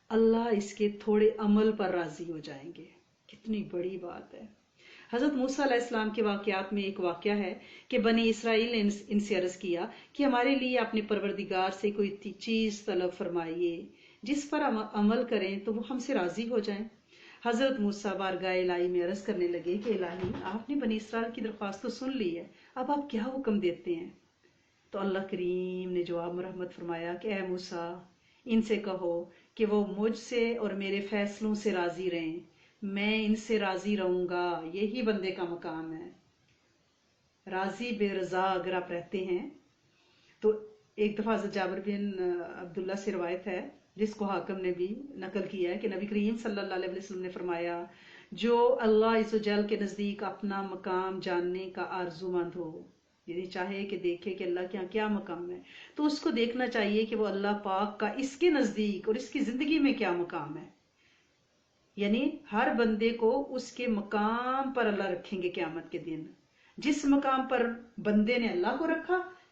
اللہ اس کے تھوڑے عمل پر راضی ہو جائیں گے. کتنی بڑی بات ہے. حضرت موسیٰ علیہ السلام کے واقعات میں ایک واقعہ ہے کہ بنی اسرائیل نے ان سے عرض کیا کہ ہمارے لیے اپنے پروردگار سے کوئی چیز طلب فرمائیے جس پر عمل کریں تو وہ ہم سے راضی ہو جائیں. حضرت موسیٰ بارگاہ الہی میں عرض کرنے لگے کہ الہی، آپ نے بنی اسرائیل کی درخواست تو سن لی ہے، اب آپ کیا حکم دیتے ہیں؟ تو اللہ کریم نے جواب مرحمت فرمایا کہ اے موسیٰ، ان سے کہو کہ وہ مجھ سے اور میرے فیصلوں سے راضی رہیں، میں ان سے راضی رہوں گا. یہی بندے کا مقام ہے. راضی بے رضا اگر آپ رہتے ہیں تو ایک دفعہ حضرت جابر بن عبداللہ سے روایت ہے جس کو حاکم نے بھی نقل کیا ہے کہ نبی کریم صلی اللہ علیہ وسلم نے فرمایا، جو اللہ عز و جل کے نزدیک اپنا مقام جاننے کا آرزو مند ہو، یعنی چاہے کہ دیکھے کہ اللہ کے یہاں کیا مقام ہے، تو اس کو دیکھنا چاہیے کہ وہ اللہ پاک کا اس کے نزدیک اور اس کی زندگی میں کیا مقام ہے. یعنی ہر بندے کو اس کے مقام پر اللہ رکھیں گے قیامت کے دن. جس مقام پر بندے نے اللہ کو رکھا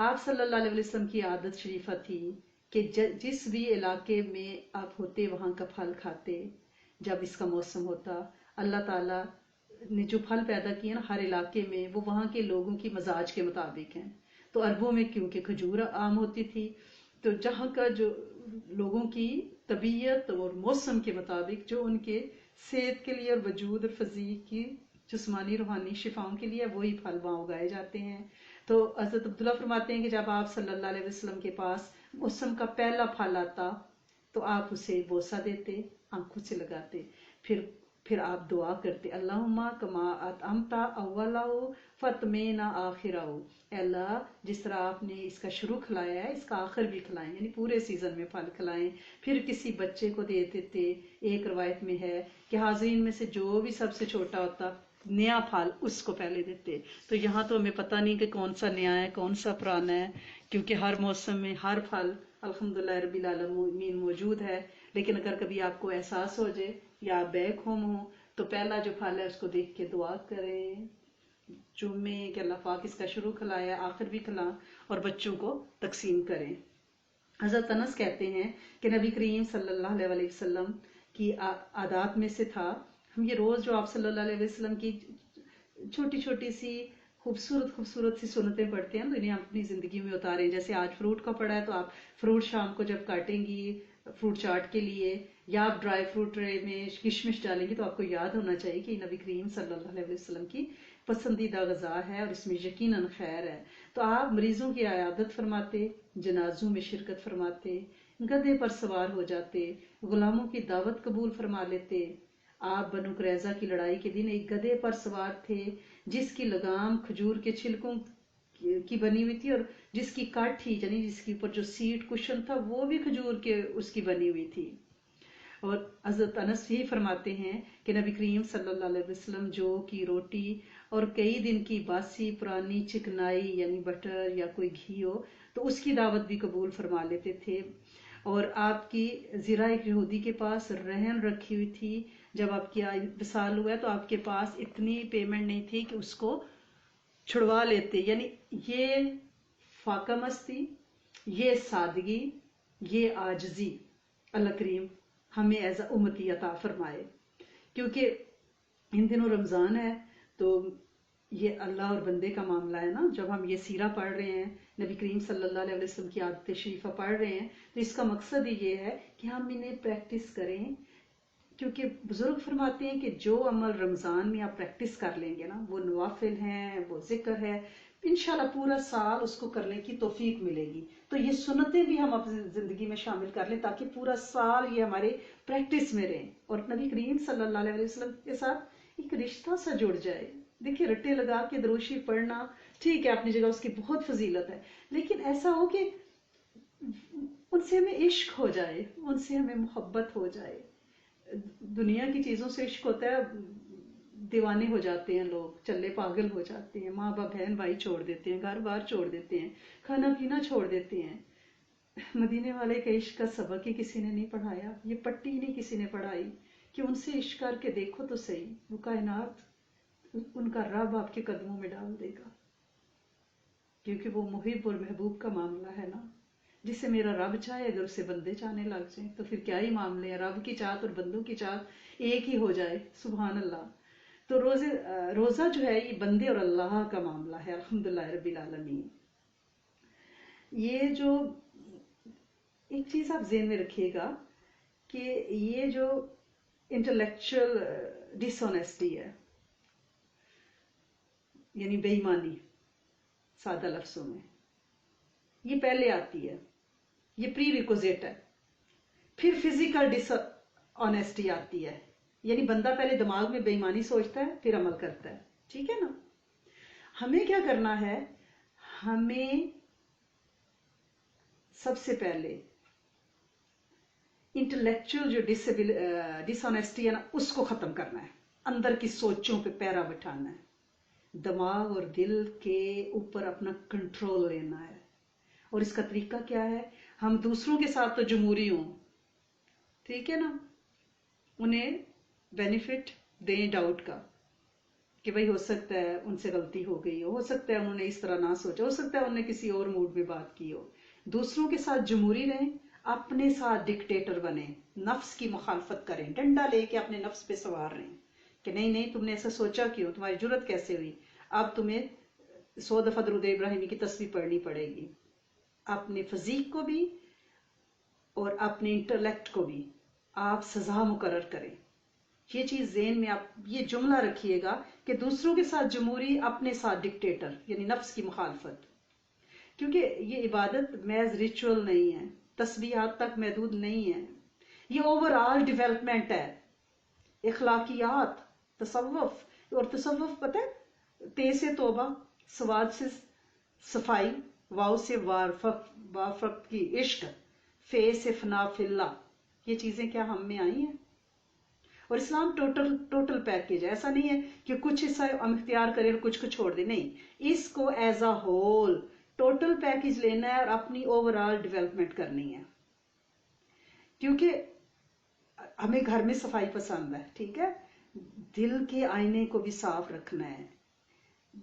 آپ صلی اللہ علیہ وسلم کی عادت شریفہ تھی کہ جس بھی علاقے میں آپ ہوتے وہاں کا پھل کھاتے. جب اس کا موسم ہوتا، اللہ تعالیٰ نے جو پھل پیدا کیے نا ہر علاقے میں، وہ وہاں کے لوگوں کی مزاج کے مطابق ہیں. تو عربوں میں کیونکہ کھجور عام ہوتی تھی، تو جہاں کا جو لوگوں کی طبیعت اور موسم کے مطابق جو ان کے صحت کے لیے اور وجود اور فزیک کی جسمانی روحانی شفاؤں کے لیے وہی پھل وہاں اگائے جاتے ہیں. تو حضرت عبداللہ فرماتے ہیں کہ جب آپ صلی اللہ علیہ وسلم کے پاس موسم کا پہلا پھل آتا تو آپ اسے بوسہ دیتے، آنکھوں سے لگاتے، پھر آپ دعا کرتے، اللہم کما اطعمتا اولہ فاطمنا آخرہ. اے اللہ جس طرح آپ نے اس کا شروع کھلایا ہے اس کا آخر بھی کھلائیں، یعنی پورے سیزن میں پھل کھلائیں. پھر کسی بچے کو دے دیتے. ایک روایت میں ہے کہ حاضرین میں سے جو بھی سب سے چھوٹا ہوتا نیا پھل اس کو پہلے دیتے. تو یہاں تو ہمیں پتہ نہیں کہ کون سا نیا ہے کون سا پرانا ہے، کیونکہ ہر موسم میں ہر پھل الحمدللہ رب العالمین موجود ہے. لیکن اگر کبھی آپ کو احساس ہو جائے یا آپ بیک ہوم ہوں تو پہلا جو پھل ہے اس کو دیکھ کے دعا کریں، چومیں کہ اللہ پاک اس کا شروع کھلایا آخر بھی کھلا، اور بچوں کو تقسیم کریں. حضرت انس کہتے ہیں کہ نبی کریم صلی اللہ علیہ وسلم کی عادات میں سے تھا، ہم یہ روز جو آپ صلی اللہ علیہ وسلم کی چھوٹی چھوٹی سی خوبصورت سی سنتیں پڑھتے ہیں تو انہیں اپنی زندگی میں اتاریں. جیسے آج فروٹ کا پڑا ہے تو آپ فروٹ شام کو جب کاٹیں گی فروٹ چاٹ کے لیے، یا آپ ڈرائی فروٹ ٹرے میں کشمش ڈالیں گے، تو آپ کو یاد ہونا چاہیے کہ نبی کریم صلی اللہ علیہ وسلم کی پسندیدہ غذا ہے اور اس میں یقیناً خیر ہے. تو آپ مریضوں کی عیادت فرماتے، جنازوں میں شرکت فرماتے، گدھے پر سوار ہو جاتے، غلاموں کی دعوت قبول فرما لیتے. آپ بنو قریظہ کی لڑائی کے دن ایک گدھے پر سوار تھے جس کی لگام کھجور کے چھلکوں کی بنی ہوئی تھی، اور جس کی کاٹھی یعنی جس کے اوپر جو سیٹ کشن تھا وہ بھی کھجور کے اس کی بنی ہوئی تھی. اور حضرت انس یہی فرماتے ہیں کہ نبی کریم صلی اللہ علیہ وسلم جو کی روٹی اور کئی دن کی باسی پرانی چکنائی یعنی بٹر یا کوئی گھی ہو تو اس کی دعوت بھی قبول فرما لیتے تھے. اور آپ کی زرہ ایک یہودی کے پاس رہن رکھی ہوئی تھی. جب آپ کی وصال ہوا تو آپ کے پاس اتنی پیمنٹ نہیں تھی کہ اس کو چھڑوا لیتے. یعنی یہ فاقہ مستی، یہ سادگی، یہ عاجزی اللہ کریم ہمیں ایز اے امتی عطا فرمائے. کیونکہ ان دنوں رمضان ہے تو یہ اللہ اور بندے کا معاملہ ہے نا. جب ہم یہ سیرہ پڑھ رہے ہیں، نبی کریم صلی اللہ علیہ وسلم کی عادت شریفہ پڑھ رہے ہیں، تو اس کا مقصد یہ ہے کہ ہم انہیں پریکٹس کریں. کیونکہ بزرگ فرماتے ہیں کہ جو عمل رمضان میں آپ پریکٹس کر لیں گے نا، وہ نوافل ہیں، وہ ذکر ہے، انشاءاللہ پورا سال اس کو کرنے کی توفیق ملے گی. تو یہ سنتیں بھی ہم اپنی زندگی میں شامل کر لیں تاکہ پورا سال یہ ہمارے پریکٹس میں رہیں اور نبی کریم صلی اللہ علیہ وسلم کے ساتھ ایک رشتہ سا جڑ جائے. دیکھیے رٹے لگا کے درود شریف پڑھنا ٹھیک ہے، اپنی جگہ اس کی بہت فضیلت ہے، لیکن ایسا ہو کہ ان سے ہمیں عشق ہو جائے، ان سے ہمیں محبت ہو جائے. دنیا کی چیزوں سے عشق ہوتا ہے، دیوانے ہو جاتے ہیں لوگ، چلے پاگل ہو جاتے ہیں، ماں باپ بہن بھائی چھوڑ دیتے ہیں، گھر بار چھوڑ دیتے ہیں، کھانا پینا چھوڑ دیتے ہیں. مدینے والے کے عشق کا سبق ہی کسی نے نہیں پڑھایا، یہ پٹی نہیں کسی نے پڑھائی کہ ان سے عشق کر کے دیکھو تو صحیح، وہ کائنات ان کا رب آپ کے قدموں میں ڈال دے گا. کیونکہ وہ محب اور محبوب کا معاملہ ہے نا. جسے میرا رب چاہے اگر اسے بندے چاہنے لگ جائیں تو پھر کیا ہی معاملے ہیں. رب کی چاہت اور بندوں کی چاہت ایک ہی ہو جائے، سبحان اللہ. تو روزہ جو ہے یہ بندے اور اللہ کا معاملہ ہے، الحمدللہ رب العالمین. یہ جو ایک چیز آپ ذہن میں رکھیے گا کہ یہ جو انٹلیکچوئل ڈس آنیسٹی ہے یعنی بے ایمانی سادہ لفظوں میں، یہ پہلے آتی ہے، یہ پری ریکوزیٹ ہے. پھر فزیکل ڈس آنیسٹی آتی ہے، یعنی بندہ پہلے دماغ میں بے ایمانی سوچتا ہے پھر عمل کرتا ہے. ٹھیک ہے نا. ہمیں کیا کرنا ہے، ہمیں سب سے پہلے انٹلیکچوئل جو ڈس آنیسٹی ہے نا اس کو ختم کرنا ہے، اندر کی سوچوں پہ پیرا بٹھانا ہے، دماغ اور دل کے اوپر اپنا کنٹرول لینا ہے. اور اس کا طریقہ کیا ہے، ہم دوسروں کے ساتھ تو جمہوری ہوں، ٹھیک ہے نا، انہیں بینیفٹ دیں ڈاؤٹ کا، کہ بھئی ہو سکتا ہے ان سے غلطی ہو گئی ہو سکتا ہے انہوں نے اس طرح نہ سوچا، ہو سکتا ہے انہوں نے کسی اور موڈ میں بات کی ہو. دوسروں کے ساتھ جمہوری رہیں، اپنے ساتھ ڈکٹیٹر بنیں، نفس کی مخالفت کریں، ڈنڈا لے کے اپنے نفس پہ سوار رہیں کہ نہیں نہیں تم نے ایسا سوچا کیوں، تمہاری جرت کیسے ہوئی. اب تمہیں 100 دفعہ درود ابراہیمی کی تسبیح پڑھنی پڑے گی. اپنے فزیک کو بھی اور اپنے انٹلیکٹ کو بھی آپ سزا مقرر کریں. یہ چیز ذہن میں آپ یہ جملہ رکھیے گا کہ دوسروں کے ساتھ جمہوری، اپنے ساتھ ڈکٹیٹر، یعنی نفس کی مخالفت. کیونکہ یہ عبادت محض ریچول نہیں ہے، تسبیحات تک محدود نہیں ہے، یہ اوور آل ڈیولپمنٹ ہے. اخلاقیات، تصوف. اور تصوف پتہ ہے، تے سے توبہ، سواد سے صفائی، واو سے وافق کی عشق، فے سے فنا فی اللہ. یہ چیزیں کیا ہم میں آئی ہیں؟ اور اسلام ٹوٹل پیکیج ہے. ایسا نہیں ہے کہ کچھ حصہ ہم اختیار کریں اور کچھ کو چھوڑ دیں. نہیں، اس کو as a whole total package لینا ہے اور اپنی اوور آل ڈیولپمنٹ کرنی ہے. کیونکہ ہمیں گھر میں صفائی پسند ہے، ٹھیک ہے، دل کے آئینے کو بھی صاف رکھنا ہے.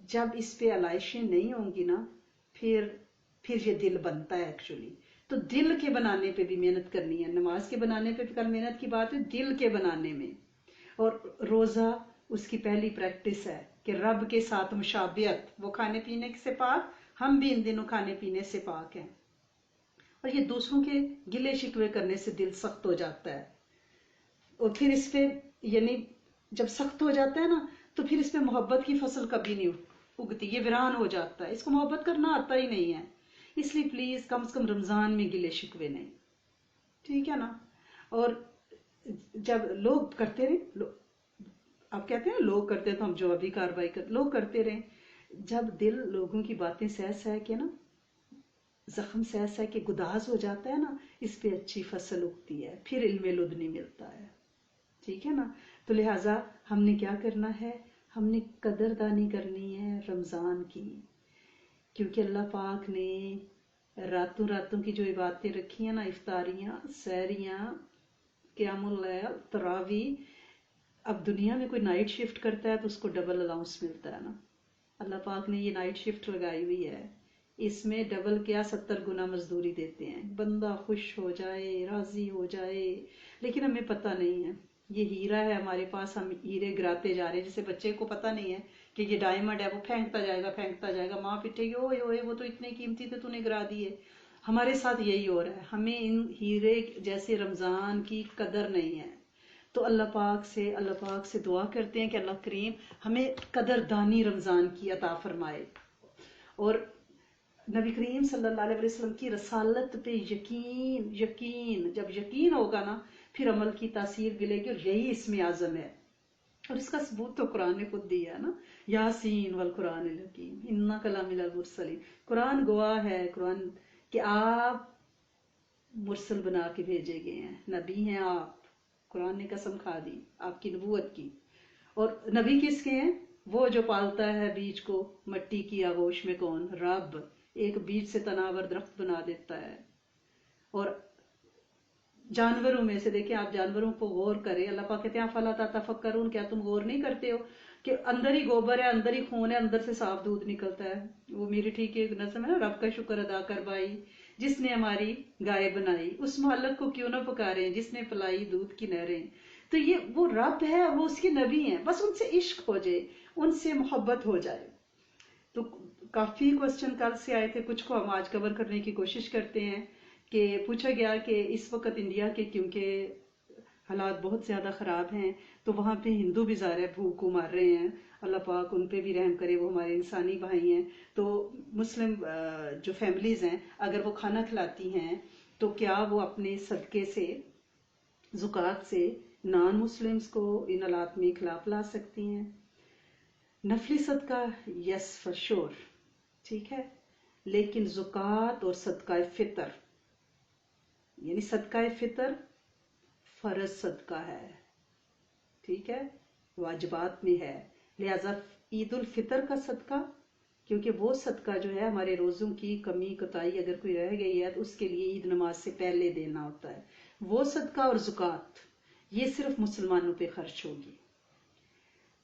جب اس پہ علائشیں نہیں ہوں گی نا، پھر یہ دل بنتا ہے ایکچولی. تو دل کے بنانے پہ بھی محنت کرنی ہے. نماز کے بنانے پہ بھی کل محنت کی بات ہے، دل کے بنانے میں. اور روزہ اس کی پہلی پریکٹس ہے کہ رب کے ساتھ مشابہت. وہ کھانے پینے سے پاک، ہم بھی ان دنوں کھانے پینے سے پاک ہیں. اور یہ دوسروں کے گلے شکوے کرنے سے دل سخت ہو جاتا ہے. اور پھر اس پہ یعنی جب سخت ہو جاتا ہے نا، تو پھر اس پہ محبت کی فصل کبھی نہیں اگتی، یہ ویران ہو جاتا ہے. اس کو محبت کرنا آتا ہی نہیں ہے. اس لیے پلیز کم سے کم رمضان میں گلے شکوے نہیں، ٹھیک ہے نا. اور جب لوگ کرتے رہے، آپ کہتے ہیں لوگ کرتے تو ہم جوابی کارروائی کرتے، لوگ کرتے رہے. جب دل لوگوں کی باتیں سہ سہ کے نا، زخم سہ سہ کے گداز ہو جاتا ہے نا، اس پہ اچھی فصل اگتی ہے، پھر علم لدنی ملتا ہے، ٹھیک ہے نا. تو لہٰذا ہم نے کیا کرنا ہے، ہم نے قدردانی کرنی ہے رمضان کی. کیونکہ اللہ پاک نے راتوں راتوں کی جو عبادتیں رکھی ہیں نا، افطاریاں، سحریاں، قیام اللیل، تراویح. اب دنیا میں کوئی نائٹ شفٹ کرتا ہے تو اس کو ڈبل الاؤنس ملتا ہے نا. اللہ پاک نے یہ نائٹ شفٹ لگائی ہوئی ہے، اس میں ڈبل کیا 70 گنا مزدوری دیتے ہیں. بندہ خوش ہو جائے، راضی ہو جائے. لیکن ہمیں پتہ نہیں ہے، یہ ہیرا ہے ہمارے پاس، ہم ہیرے گراتے جا رہے ہیں. جیسے بچے کو پتہ نہیں ہے کہ یہ ڈائمنڈ ہے، وہ پھینکتا جائے گا پھینکتا جائے گا، ماں پٹے گی، اوئے اوئے وہ تو اتنے قیمتی تھے تو نے گرا دیے. ہمارے ساتھ یہی ہو رہا ہے، ہمیں ان ہیرے جیسے رمضان کی قدر نہیں ہے. تو اللہ پاک سے دعا کرتے ہیں کہ اللہ کریم ہمیں قدردانی رمضان کی عطا فرمائے. اور نبی کریم صلی اللہ علیہ وسلم کی رسالت پہ یقین جب یقین ہوگا نا، پھر عمل کی تاثیر ملے گی. اور یہی اسم اعظم ہے، اور اس کا ثبوت تو قرآن نے خود دیا ہے نا، یاسین والقرآن الحکیم انک لمن المرسلین. قرآن گواہ ہے، قرآن کہ آپ مرسل بنا کے بھیجے گئے ہیں، نبی ہیں آپ. قرآن نے قسم کھا دی آپ کی نبوت کی. اور نبی کس کے ہیں؟ وہ جو پالتا ہے بیج کو مٹی کی آغوش میں. کون؟ رب. ایک بیج سے تناور درخت بنا دیتا ہے. اور جانوروں میں سے دیکھیں آپ، جانوروں کو غور کریں. اللہ پاک کہتے ہیں فلا تتفکرون، کیا تم غور نہیں کرتے ہو کہ اندر ہی گوبر ہے، اندر ہی خون ہے، اندر سے صاف دودھ نکلتا ہے. وہ میری ٹھیک ہے نظم ہے نا، رب کا شکر ادا کر بھائی جس نے ہماری گائے بنائی، اس معلق کو کیوں نہ پکارے جس نے پلائی دودھ کی نہریں. تو یہ وہ رب ہے، وہ اس کے نبی ہیں. بس ان سے عشق ہو جائے، ان سے محبت ہو جائے. تو کافی کوسچن کل سے آئے تھے، کچھ کو ہم آج کور کرنے کی کوشش کرتے ہیں. کہ پوچھا گیا کہ اس وقت انڈیا کے کیونکہ حالات بہت زیادہ خراب ہیں، تو وہاں پہ ہندو بھی ظاہر ہے بھوک کو مار رہے ہیں. اللہ پاک ان پہ بھی رحم کرے، وہ ہمارے انسانی بھائی ہیں. تو مسلم جو فیملیز ہیں اگر وہ کھانا کھلاتی ہیں تو کیا وہ اپنے صدقے سے، زکوٰۃ سے نان مسلمز کو ان حالات میں کھلا پلا سکتی ہیں؟ نفلی صدقہ یس فار شور، ٹھیک ہے. لیکن زکوٰۃ اور صدقہ فطر، یعنی صدقہ فطر فرض صدقہ ہے، ٹھیک ہے، واجبات میں ہے. لہذا عید الفطر کا صدقہ، کیونکہ وہ صدقہ جو ہے ہمارے روزوں کی کمی کوتاہی اگر کوئی رہ گئی ہے تو اس کے لیے عید نماز سے پہلے دینا ہوتا ہے. وہ صدقہ اور زکوٰۃ یہ صرف مسلمانوں پہ خرچ ہوگی.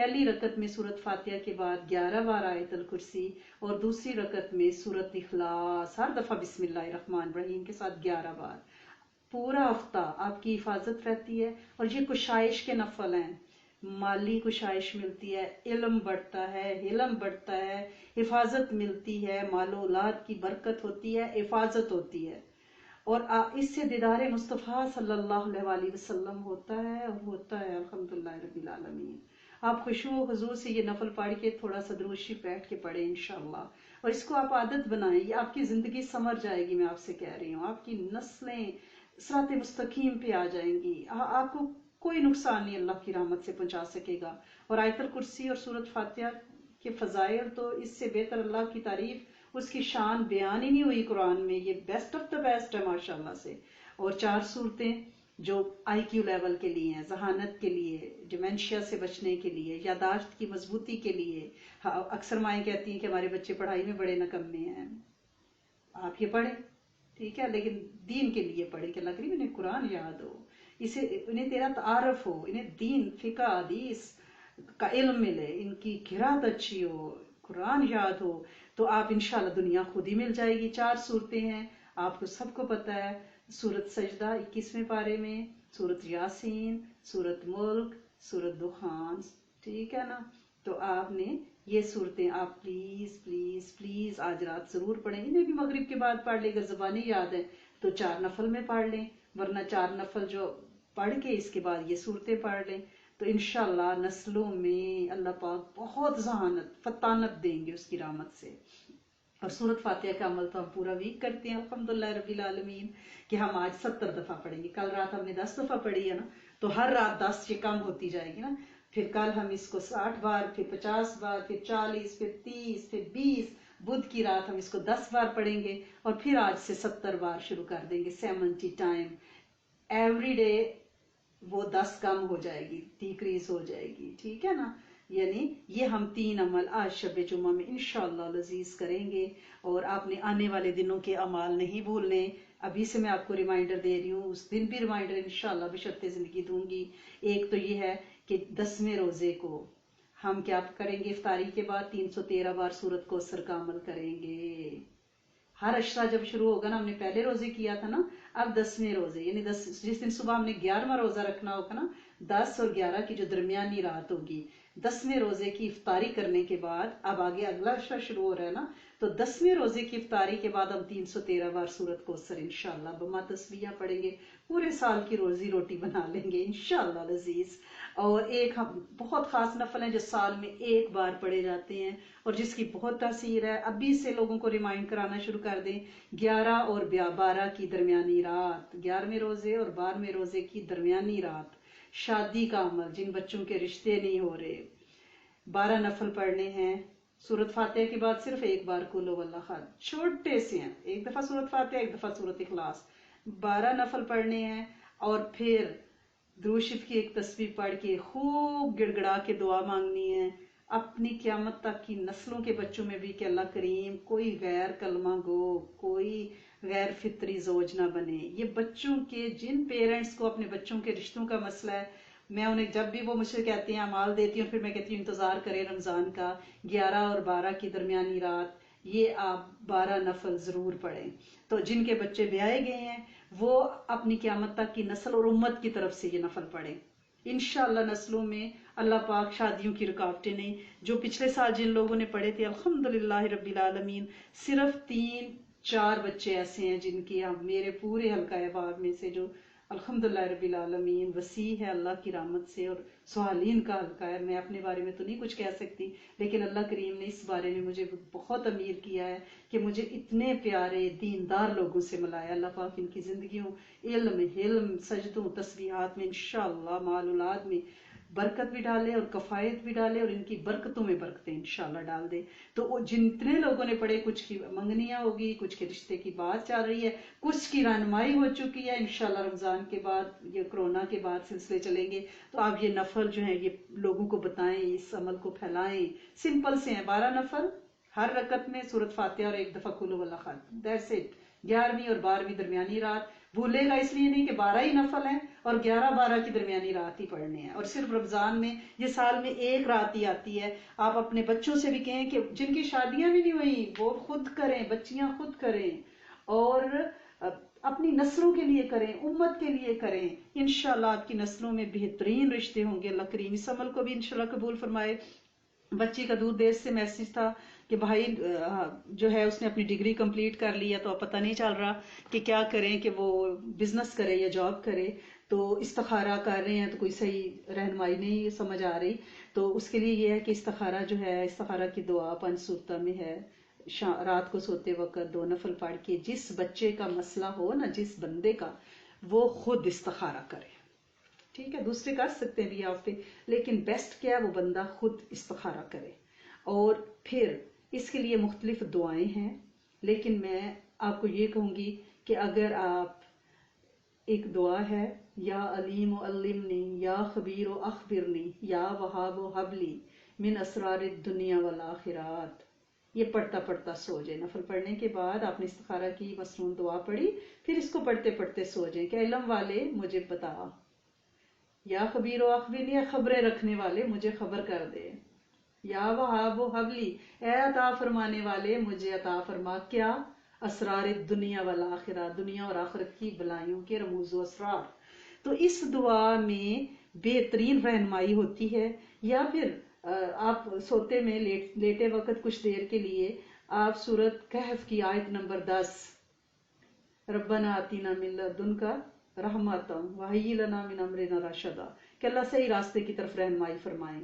پہلی رکعت میں سورت فاتحہ کے بعد 11 بار آیت الکرسی اور دوسری رکعت میں سورت اخلاص ہر دفعہ بسم اللہ الرحمن الرحیم کے ساتھ 11 بار. پورا ہفتہ آپ کی حفاظت رہتی ہے. اور یہ کشائش کے نفل ہیں، مالی کشائش ملتی ہے، علم بڑھتا ہے، حلم بڑھتا ہے، حفاظت ملتی ہے، مال و اولاد کی برکت ہوتی ہے، حفاظت ہوتی ہے. اور اس سے دیدار مصطفیٰ صلی اللہ علیہ وآلہ وسلم ہوتا ہے اور ہوتا ہے الحمدللہ رب العالمین. آپ خشوع و خضوع سے یہ نفل پڑھ کے تھوڑا سا درود شریف بیٹھ کے پڑھیں انشاءاللہ، اور اس کو آپ عادت بنائیں. یہ آپ کی زندگی سنور جائے گی، میں آپ سے کہہ رہی ہوں. آپ کی نسلیں صراط مستقیم پہ آ جائیں گی. آپ کو کوئی نقصان نہیں اللہ کی رحمت سے پہنچا سکے گا. اور آیت الکرسی اور سورت فاتحہ کے فضائل تو اس سے بہتر اللہ کی تعریف، اس کی شان بیان ہی نہیں ہوئی قرآن میں. یہ بیسٹ آف دا بیسٹ ہے ماشاءاللہ سے. اور 4 صورتیں جو آئی کیو لیول کے لیے ہیں، ذہانت کے لیے، ڈیمنشیا سے بچنے کے لیے، یادداشت کی مضبوطی کے لیے. اکثر مائیں کہتی ہیں کہ ہمارے بچے پڑھائی میں بڑے نکمے ہیں. آپ یہ پڑھیں، ٹھیک ہے، لیکن دین کے لیے پڑھیں کہ اللہ کریم انہیں قرآن یاد ہو، اسے انہیں تیرا تعارف ہو، انہیں دین، فقہ، حدیث کا علم ملے، ان کی قرات اچھی ہو، قرآن یاد ہو. تو آپ انشاءاللہ دنیا خود ہی مل جائے گی. 4 صورتیں ہیں، آپ کو سب کو پتہ ہے. سورت سجدہ 21ویں پارے میں، سورت یاسین، سورت ملک، سورت دخان، ٹھیک ہے نا. تو آپ نے یہ صورتیں آپ پلیز پلیز پلیز آج رات ضرور پڑھیں. انہیں بھی مغرب کے بعد پڑھ لیں، اگر زبانی یاد ہے تو 4 نفل میں پڑھ لیں، ورنہ 4 نفل جو پڑھ کے اس کے بعد یہ صورتیں پڑھ لیں. تو انشاءاللہ نسلوں میں اللہ پاک بہت ذہانت، فطانت دیں گے اس کی رحمت سے. اور سورت فاتحہ کا عمل تو ہم پورا ویک کرتے ہیں الحمدللہ رب العالمین، کہ ہم آج 70 دفعہ پڑھیں گے. کل رات ہم نے 10 دفعہ پڑھی ہے نا، تو ہر رات 10 یہ کم ہوتی جائے گی نا. پھر کل ہم اس کو 60 بار، پھر 50 بار، پھر 40، پھر 30، پھر 20. بدھ کی رات ہم اس کو 10 بار پڑھیں گے، اور پھر آج سے 70 بار شروع کر دیں گے. 70 ٹائم ایوری ڈے. وہ 10 کم ہو جائے گی، ڈیکریز ہو جائے گی، ٹھیک ہے نا. یعنی یہ ہم 3 عمل آج شب جمعہ میں انشاءاللہ لذیذ کریں گے. اور آپ نے آنے والے دنوں کے اعمال نہیں بھولنے. ابھی سے میں آپ کو ریمائنڈر دے رہی ہوں، اس دن بھی ریمائنڈر انشاءاللہ بشرط زندگی دوں گی. ایک تو یہ ہے کہ 10ویں روزے کو ہم کیا کریں گے؟ افطاری کے بعد 313 بار سورت کوثر کا عمل کریں گے. ہر اشرا جب شروع ہوگا نا، ہم نے پہلے روزے کیا تھا نا، اب 10ویں روزے، یعنی جس دن صبح ہم نے 11واں روزہ رکھنا ہوگا نا، 10 اور 11 کی جو درمیانی رات ہوگی، 10ویں روزے کی افطاری کرنے کے بعد، اب آگے اگلا اشرا شروع ہو رہا ہے نا، تو 10ویں روزے کی افطاری کے بعد ہم 313 بار سورت کوثر انشاءاللہ بما تسبیح پڑھیں گے. پورے سال کی روزی روٹی بنا لیں گے انشاءاللہ لذیذ. اور ایک ہم بہت خاص نفل ہیں جو سال میں ایک بار پڑھے جاتے ہیں اور جس کی بہت تاثیر ہے. ابھی سے لوگوں کو ریمائنڈ کرانا شروع کر دیں. 11 اور 12 کی درمیانی رات، 11ویں روزے اور 12ویں روزے کی درمیانی رات، شادی کا عمل، جن بچوں کے رشتے نہیں ہو رہے، 12 نفل پڑھنے ہیں. سورت فاتحہ کے بعد صرف ایک بار قل هو اللہ احد، چھوٹے سے ہیں، ایک دفعہ سورت فاتحہ، ایک دفعہ سورت اخلاص. 12 نفل پڑھنے ہیں. اور پھر درود شریف کی ایک تسبیح پڑھ کے خوب گڑ گڑا کے دعا مانگنی ہے اپنی قیامت تک کی نسلوں کے بچوں میں بھی، کہ اللہ کریم کوئی غیر کلمہ گو، کوئی غیر فطری زوج نہ بنے. یہ بچوں کے، جن پیرنٹس کو اپنے بچوں کے رشتوں کا مسئلہ ہے، میں انہیں جب بھی وہ مجھ سے کہتے ہیں اعمال دیتی ہوں، پھر میں کہتی ہوں انتظار کریں رمضان کا 11 اور 12 کی درمیانی رات، یہ آپ 12 نفل ضرور پڑھیں. تو جن کے بچے بیائے گئے ہیں وہ اپنی قیامت تک کی نسل اور امت کی طرف سے یہ نفل پڑھیں. انشاءاللہ نسلوں میں اللہ پاک شادیوں کی رکاوٹیں نہیں. جو پچھلے سال جن لوگوں نے پڑھے تھے الحمدللہ رب العالمین، صرف 3-4 بچے ایسے ہیں جن کی میرے پورے حلقہ احباب میں سے جو الحمدللہ رب العالمین وسیع ہے اللہ کی رحمت سے اور سوالین کا حلقہ ہے. میں اپنے بارے میں تو نہیں کچھ کہہ سکتی، لیکن اللہ کریم نے اس بارے میں مجھے بہت امیر کیا ہے کہ مجھے اتنے پیارے دیندار لوگوں سے ملایا. اللہ پاک ان کی زندگیوں، علم، حلم، سجدوں، تسبیحات میں انشاءاللہ مال اولاد میں برکت بھی ڈالے اور کفایت بھی ڈالے اور ان کی برکتوں میں برکتیں انشاءاللہ ڈال دے. تو وہ جتنے لوگوں نے پڑھے، کچھ کی منگنیاں ہوگی، کچھ کے رشتے کی بات چل رہی ہے، کچھ کی رہنمائی ہو چکی ہے. انشاءاللہ رمضان کے بعد، یہ کرونا کے بعد سلسلے چلیں گے، تو آپ یہ نفل جو ہیں یہ لوگوں کو بتائیں، اس عمل کو پھیلائیں. سمپل سے ہیں 12 نفل، ہر رکعت میں سورت فاتحہ اور ایک دفعہ قل هو اللہ احد، دیٹس اٹ. 11ویں اور 12ویں درمیانی رات، بھولے گا اس لیے نہیں کہ 12 ہی نفل ہیں اور 11-12 کی درمیانی رات ہی پڑھنے ہیں، اور صرف رمضان میں یہ سال میں ایک رات ہی آتی ہے۔ آپ اپنے بچوں سے بھی کہیں کہ جن کی شادیاں بھی نہیں ہوئی وہ خود کریں، بچیاں خود کریں، اور اپنی نسلوں کے لیے کریں، امت کے لیے کریں، انشاءاللہ آپ کی نسلوں میں بہترین رشتے ہوں گے۔ اللہ کریم اس عمل کو بھی انشاءاللہ قبول فرمائے۔ بچی کا دور دیش سے میسج تھا کہ بھائی جو ہے اس نے اپنی ڈگری کمپلیٹ کر لی ہے، تو اب پتہ نہیں چل رہا کہ کیا کریں، کہ وہ بزنس کرے یا جاب کرے، تو استخارہ کر رہے ہیں تو کوئی صحیح رہنمائی نہیں سمجھ آ رہی۔ تو اس کے لیے یہ ہے کہ استخارہ جو ہے، استخارہ کی دعا 5 صورتوں میں ہے۔ رات کو سوتے وقت 2 نفل پڑھ کے جس بچے کا مسئلہ ہو نا، جس بندے کا، وہ خود استخارہ کرے، ٹھیک ہے؟ دوسرے کر سکتے ہیں بھی آپ پہ، لیکن بیسٹ کیا ہے وہ بندہ خود استخارہ کرے۔ اور پھر اس کے لیے مختلف دعائیں ہیں، لیکن میں آپ کو یہ کہوں گی کہ اگر آپ ایک دعا ہے، یا علیم و علمنی، یا خبیر و اخبرنی، یا وہاب و حبلی من اسرار الدنیا والآخرات، یہ پڑھتا پڑھتا سو جائے۔ نفل پڑھنے کے بعد آپ نے استخارہ کی مصنون دعا پڑھی، پھر اس کو پڑھتے پڑھتے سو جائیں کہ علم والے مجھے بتا، یا خبیر و اخبرنی، یا خبریں رکھنے والے مجھے خبر کر دے، یا وہاب و حبلی، اے عطا فرمانے والے مجھے عطا فرما کیا؟ اسرار الدنیا والآخرہ، دنیا اور آخرت کی بلائیوں کے رموز و اسرار۔ تو اس دعا میں بہترین رہنمائی ہوتی ہے۔ یا پھر آپ سوتے میں لیٹے وقت کچھ دیر کے لیے آپ سورت کہف کی آیت نمبر 10، ربنا آتینا من لدنک رحمتا وہی لنا من امرنا رشدا، کہ اللہ صحیح راستے کی طرف رہنمائی فرمائیں،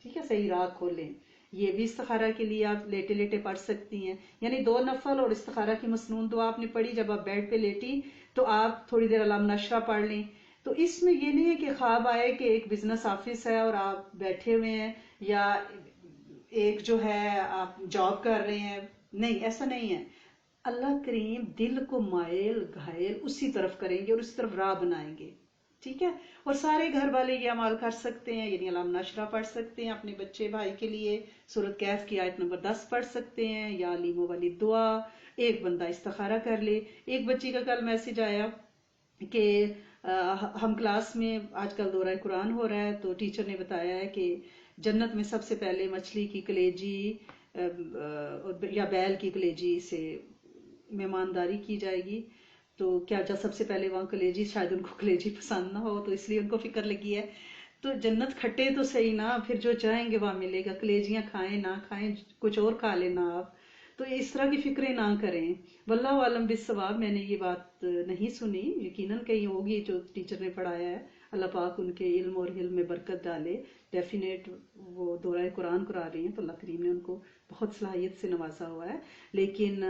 ٹھیک ہے؟ صحیح راہ کھولیں۔ یہ بھی استخارہ کے لیے آپ لیٹے لیٹے پڑھ سکتی ہیں، یعنی 2 نفل اور استخارہ کی مسنون دعا آپ نے پڑھی، جب آپ بیڈ پہ لیٹی تو آپ تھوڑی دیر علام نشرہ پڑھ لیں۔ تو اس میں یہ نہیں ہے کہ خواب آئے کہ ایک بزنس آفس ہے اور آپ بیٹھے ہوئے ہیں، یا ایک جو ہے آپ جاب کر رہے ہیں، نہیں، ایسا نہیں ہے۔ اللہ کریم دل کو مائل گھائل اسی طرف کریں گے اور اسی طرف راہ بنائیں گے، ٹھیک ہے؟ اور سارے گھر والے یہ عمل کر سکتے ہیں، یعنی علام نشرہ پڑھ سکتے ہیں اپنے بچے بھائی کے لیے، سورت کہف کی آیت نمبر 10 پڑھ سکتے ہیں، یا علیم والی دعا، ایک بندہ استخارہ کر لے۔ ایک بچی کا کل میسج آیا کہ ہم کلاس میں آج کل دورہ قرآن ہو رہا ہے، تو ٹیچر نے بتایا ہے کہ جنت میں سب سے پہلے مچھلی کی کلیجی یا بیل کی کلیجی سے مہمانداری کی جائے گی، تو کیا سب سے پہلے وہاں کلیجی، شاید ان کو کلیجی پسند نہ ہو تو اس لیے ان کو فکر لگی ہے۔ تو جنت کھٹے تو صحیح نا، پھر جو چاہیں گے وہاں ملے گا، کلیجیاں کھائیں نہ کھائیں کچھ اور کھا لینا آپ، تو اس طرح کی فکریں نہ کریں۔ واللہ عالم بالصواب، میں نے یہ بات نہیں سنی، یقیناً کہیں ہوگی جو ٹیچر نے پڑھایا ہے، اللہ پاک ان کے علم اور علم میں برکت ڈالے، ڈیفینیٹ وہ دورہ قرآن کرا رہی ہیں تو اللہ کریم نے ان کو بہت صلاحیت سے نوازا ہوا ہے۔ لیکن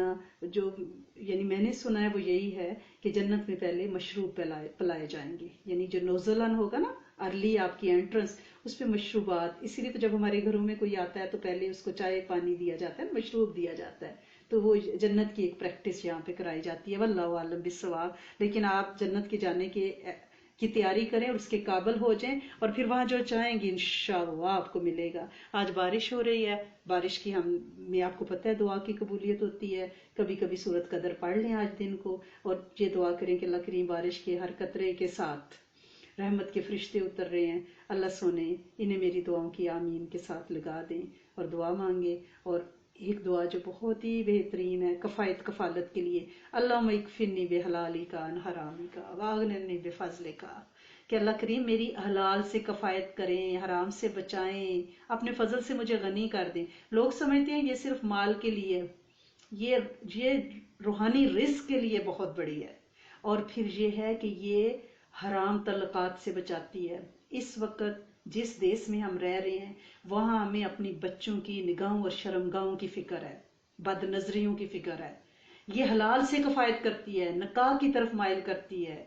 جو یعنی میں نے سنا ہے وہ یہی ہے کہ جنت میں پہلے مشروب پلائے جائیں گے، یعنی جو نوزلن ہوگا نا ارلی آپ کی انٹرنس، اس پہ مشروبات، اسی لیے تو جب ہمارے گھروں میں کوئی آتا ہے تو پہلے اس کو چائے پانی دیا جاتا ہے، مشروب دیا جاتا ہے، تو وہ جنت کی ایک پریکٹس یہاں پہ کرائی جاتی ہے، واللہ عالم بالصواب۔ لیکن آپ جنت کے جانے کی تیاری کریں اور اس کے قابل ہو جائیں، اور پھر وہاں جو چاہیں گے انشاءاللہ آپ کو ملے گا۔ آج بارش ہو رہی ہے، بارش کی میں آپ کو پتہ ہے دعا کی قبولیت ہوتی ہے، کبھی کبھی سورت قدر پڑھ لیں آج دن کو، اور یہ دعا کریں کہ اللہ کریم بارش کے ہر قطرے کے ساتھ رحمت کے فرشتے اتر رہے ہیں، اللہ سونے انہیں میری دعاؤں کی آمین کے ساتھ لگا دیں اور دعا مانگے۔ اور ایک دعا جو بہت ہی بہترین ہے کفالت کے لیے، اللہم اکفنی بحلالی کا عن حرامی کا واغننی بفضل کا، کہ اللہ کریم میری حلال سے کفایت کریں، حرام سے بچائیں، اپنے فضل سے مجھے غنی کر دیں۔ لوگ سمجھتے ہیں یہ صرف مال کے لیے، یہ روحانی رزق کے لیے بہت بڑی ہے، اور پھر یہ ہے کہ یہ حرام تعلقات سے بچاتی ہے۔ اس وقت جس دیس میں ہم رہ رہے ہیں وہاں ہمیں اپنی بچوں کی نگاہوں اور شرمگاہوں کی فکر ہے، بد نظریوں کی فکر ہے۔ یہ حلال سے کفایت کرتی ہے، نکاح کی طرف مائل کرتی ہے،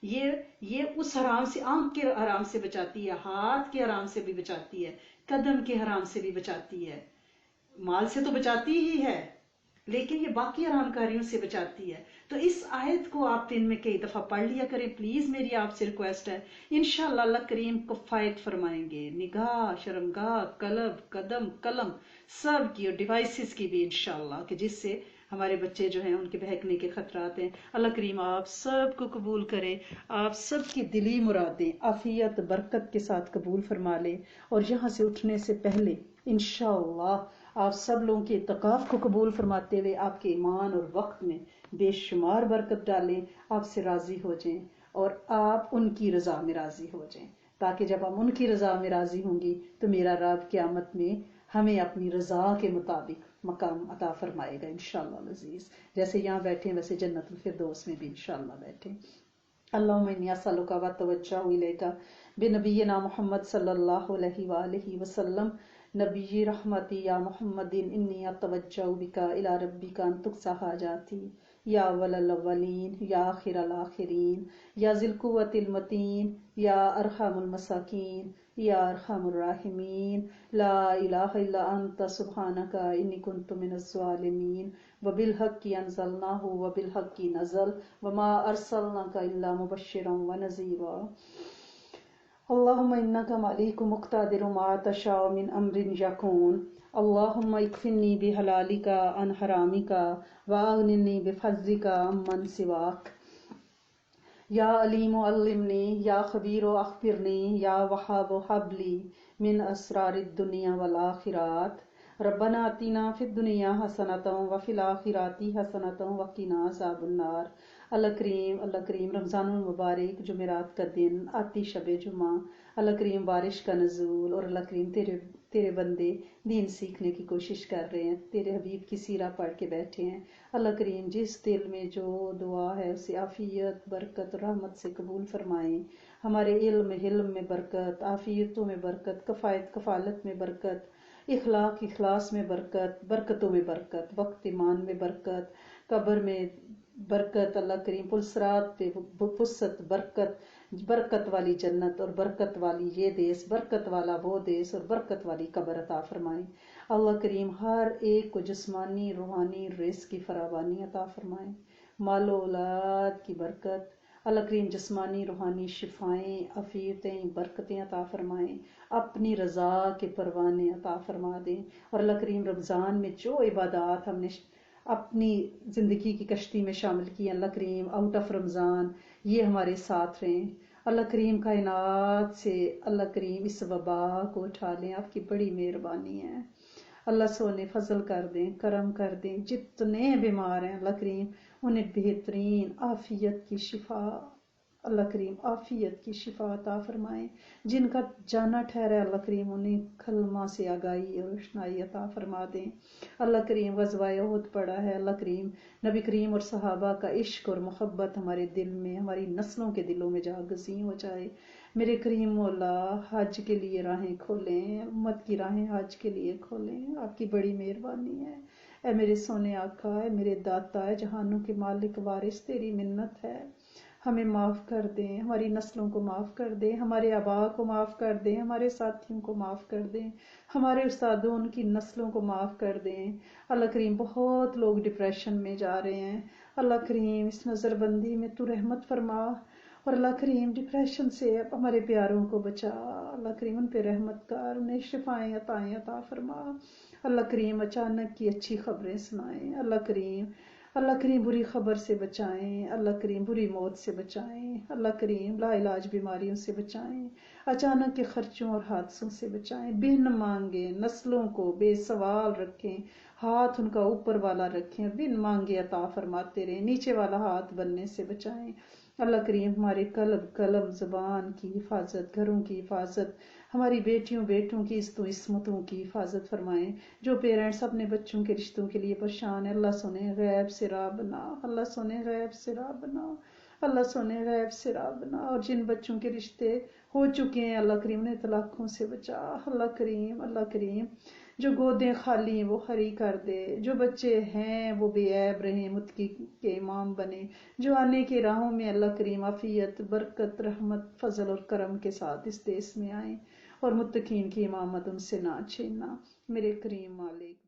یہ اس حرام سے، آنکھ کے حرام سے بچاتی ہے، ہاتھ کے حرام سے بھی بچاتی ہے، قدم کے حرام سے بھی بچاتی ہے، مال سے تو بچاتی ہی ہے لیکن یہ باقی حرام کاریوں سے بچاتی ہے۔ تو اس آیت کو آپ دن میں کئی دفعہ پڑھ لیا کریں، پلیز میری آپ سے ریکویسٹ ہے، انشاءاللہ اللہ کریم کفایت فرمائیں گے، نگاہ، شرمگاہ، قلب، قدم، قلم، سب کی، اور ڈیوائسز کی بھی انشاءاللہ، کہ جس سے ہمارے بچے جو ہیں ان کے بہکنے کے خطرات ہیں، اللہ کریم آپ سب کو قبول کرے، آپ سب کی دلی مرادیں عافیت برکت کے ساتھ قبول فرما لے، اور یہاں سے اٹھنے سے پہلے انشاءاللہ آپ سب لوگوں کے اعتکاف کو قبول فرماتے ہوئے آپ کے ایمان اور وقت میں بے شمار برکت ڈالیں، آپ سے راضی ہو جائیں اور آپ ان کی رضا میں راضی ہو جائیں، تاکہ جب ہم ان کی رضا میں راضی ہوں گی تو میرا رب قیامت میں ہمیں اپنی رضا کے مطابق مقام عطا فرمائے گا انشاءاللہ العزیز، جیسے یہاں بیٹھے ہیں ویسے جنت الفردوس میں بھی انشاءاللہ بیٹھیں۔ اللہم انی اسألک واتوجہ الیک بنبینا محمد صلی اللہ علیہ وآلہ وسلم نبی رحمتی یا محمد انی اتوجہ بک الی ربک ان تقضی حاجاتی یا اول الاولین یا آخر الاخرین یا ذی القوۃ المتین یا ارحم المساکین یا ارحم الراحمین لا الہ الا انت سبحانک انی کنت من الظالمین وبالحق انزلناہ وبالحق نزل وما ارسلناک الا مبشرا ونذیرا۔ اللہم انک ملیک مقتدر ما تشاء من امر یکون، اللہم اکفنی بحلالک عن حرامک واغننی بفضلک عمن سواک، یا علیم علمنی یا خبیر اخبرنی یا وہاب ہب لی من اسرار الدنیا والآخرات، ربنا آتنا فی الدنیا حسنۃ وفی الآخرۃ حسنۃ وقنا عذاب النار۔ اللہ کریم رمضان المبارک جمعرات کا دن آتی شب جمعہ، اللہ کریم بارش کا نزول، اور اللہ کریم تیرے بندے دین سیکھنے کی کوشش کر رہے ہیں، تیرے حبیب کی سیرہ پڑھ کے بیٹھے ہیں، اللہ کریم جس دل میں جو دعا ہے اسے عافیت برکت رحمت سے قبول فرمائیں، ہمارے علم میں برکت، عافیتوں میں برکت، کفالت میں برکت، اخلاص میں برکت، برکتوں میں برکت، وقت ایمان میں برکت، قبر میں برکت، اللہ کریم پلسرات پہ وسعت برکت والی جنت، اور برکت والی یہ دیس، برکت والا وہ دیس، اور برکت والی قبر عطا فرمائیں۔ اللہ کریم ہر ایک کو جسمانی روحانی رزق کی فراوانی عطا فرمائیں، مال و اولاد کی برکت، اللہ کریم جسمانی روحانی شفائیں عافیتیں برکتیں عطا فرمائیں، اپنی رضا کے پروانے عطا فرما دیں، اور اللہ کریم رمضان میں جو عبادات ہم نے اپنی زندگی کی کشتی میں شامل کی، اللہ کریم آؤٹ آف رمضان یہ ہمارے ساتھ رہیں، اللہ کریم کائنات سے اللہ کریم اس وبا کو اٹھا لیں، آپ کی بڑی مہربانی ہے، اللہ سونے فضل کر دیں، کرم کر دیں، جتنے بیمار ہیں اللہ کریم انہیں بہترین عافیت کی شفا، اللہ کریم عافیت کی شفا عطا فرمائیں، جن کا جانا ٹھہرا ہے اللہ کریم انہیں کلمہ سے آگاہی اور روشنائی عطا فرما دیں، اللہ کریم غزوہ احد پڑا ہے، اللہ کریم نبی کریم اور صحابہ کا عشق اور محبت ہمارے دل میں ہماری نسلوں کے دلوں میں جاگزیں ہو جائے، میرے کریم مولا حج کے لیے راہیں کھولیں، امت کی راہیں حج کے لیے کھولیں، آپ کی بڑی مہربانی ہے، اے میرے سونے آقا، اے میرے داتا، اے جہانوں کے مالک وارث، تیری منت ہے، ہمیں معاف کر دیں، ہماری نسلوں کو معاف کر دیں، ہمارے آباء کو معاف کر دیں، ہمارے ساتھیوں کو معاف کر دیں، ہمارے استادوں ان کی نسلوں کو معاف کر دیں، اللہ کریم بہت لوگ ڈپریشن میں جا رہے ہیں، اللہ کریم اس نظر بندی میں تو رحمت فرما، اور اللہ کریم ڈپریشن سے ہمارے پیاروں کو بچا، اللہ کریم ان پہ رحمت کر، انہیں شفائیں عطا فرما، اللہ کریم اچانک کی اچھی خبریں سنائیں، اللہ کریم بری خبر سے بچائیں، اللہ کریم بری موت سے بچائیں، اللہ کریم لا علاج بیماریوں سے بچائیں، اچانک کے خرچوں اور حادثوں سے بچائیں، بن مانگے نسلوں کو بے سوال رکھیں، ہاتھ ان کا اوپر والا رکھیں، بن مانگے عطا فرماتے رہیں، نیچے والا ہاتھ بننے سے بچائیں، اللہ کریم ہمارے قلم زبان کی حفاظت، گھروں کی حفاظت، ہماری بیٹیوں بیٹوں کی عصمتوں کی حفاظت فرمائیں، جو پیرنٹس اپنے بچوں کے رشتوں کے لیے پریشان ہیں، اللہ سنے غیب سے راہ بنا، اللہ سنے غیب سے راہ بنا، اللہ سنے غیب سے راہ بنا، اور جن بچوں کے رشتے ہو چکے ہیں اللہ کریم انہیں طلاقوں سے بچا، اللہ کریم جو گودیں خالی ہیں وہ خالی کر دے، جو بچے ہیں وہ بے عیب رہیں، متقی کے امام بنے، جو آنے کے راہوں میں اللہ کریم عافیت برکت رحمت فضل اور کرم کے ساتھ اس دیس میں آئیں، اور متقین کی امامت ان سے نہ چھیننا، میرے کریم مالک۔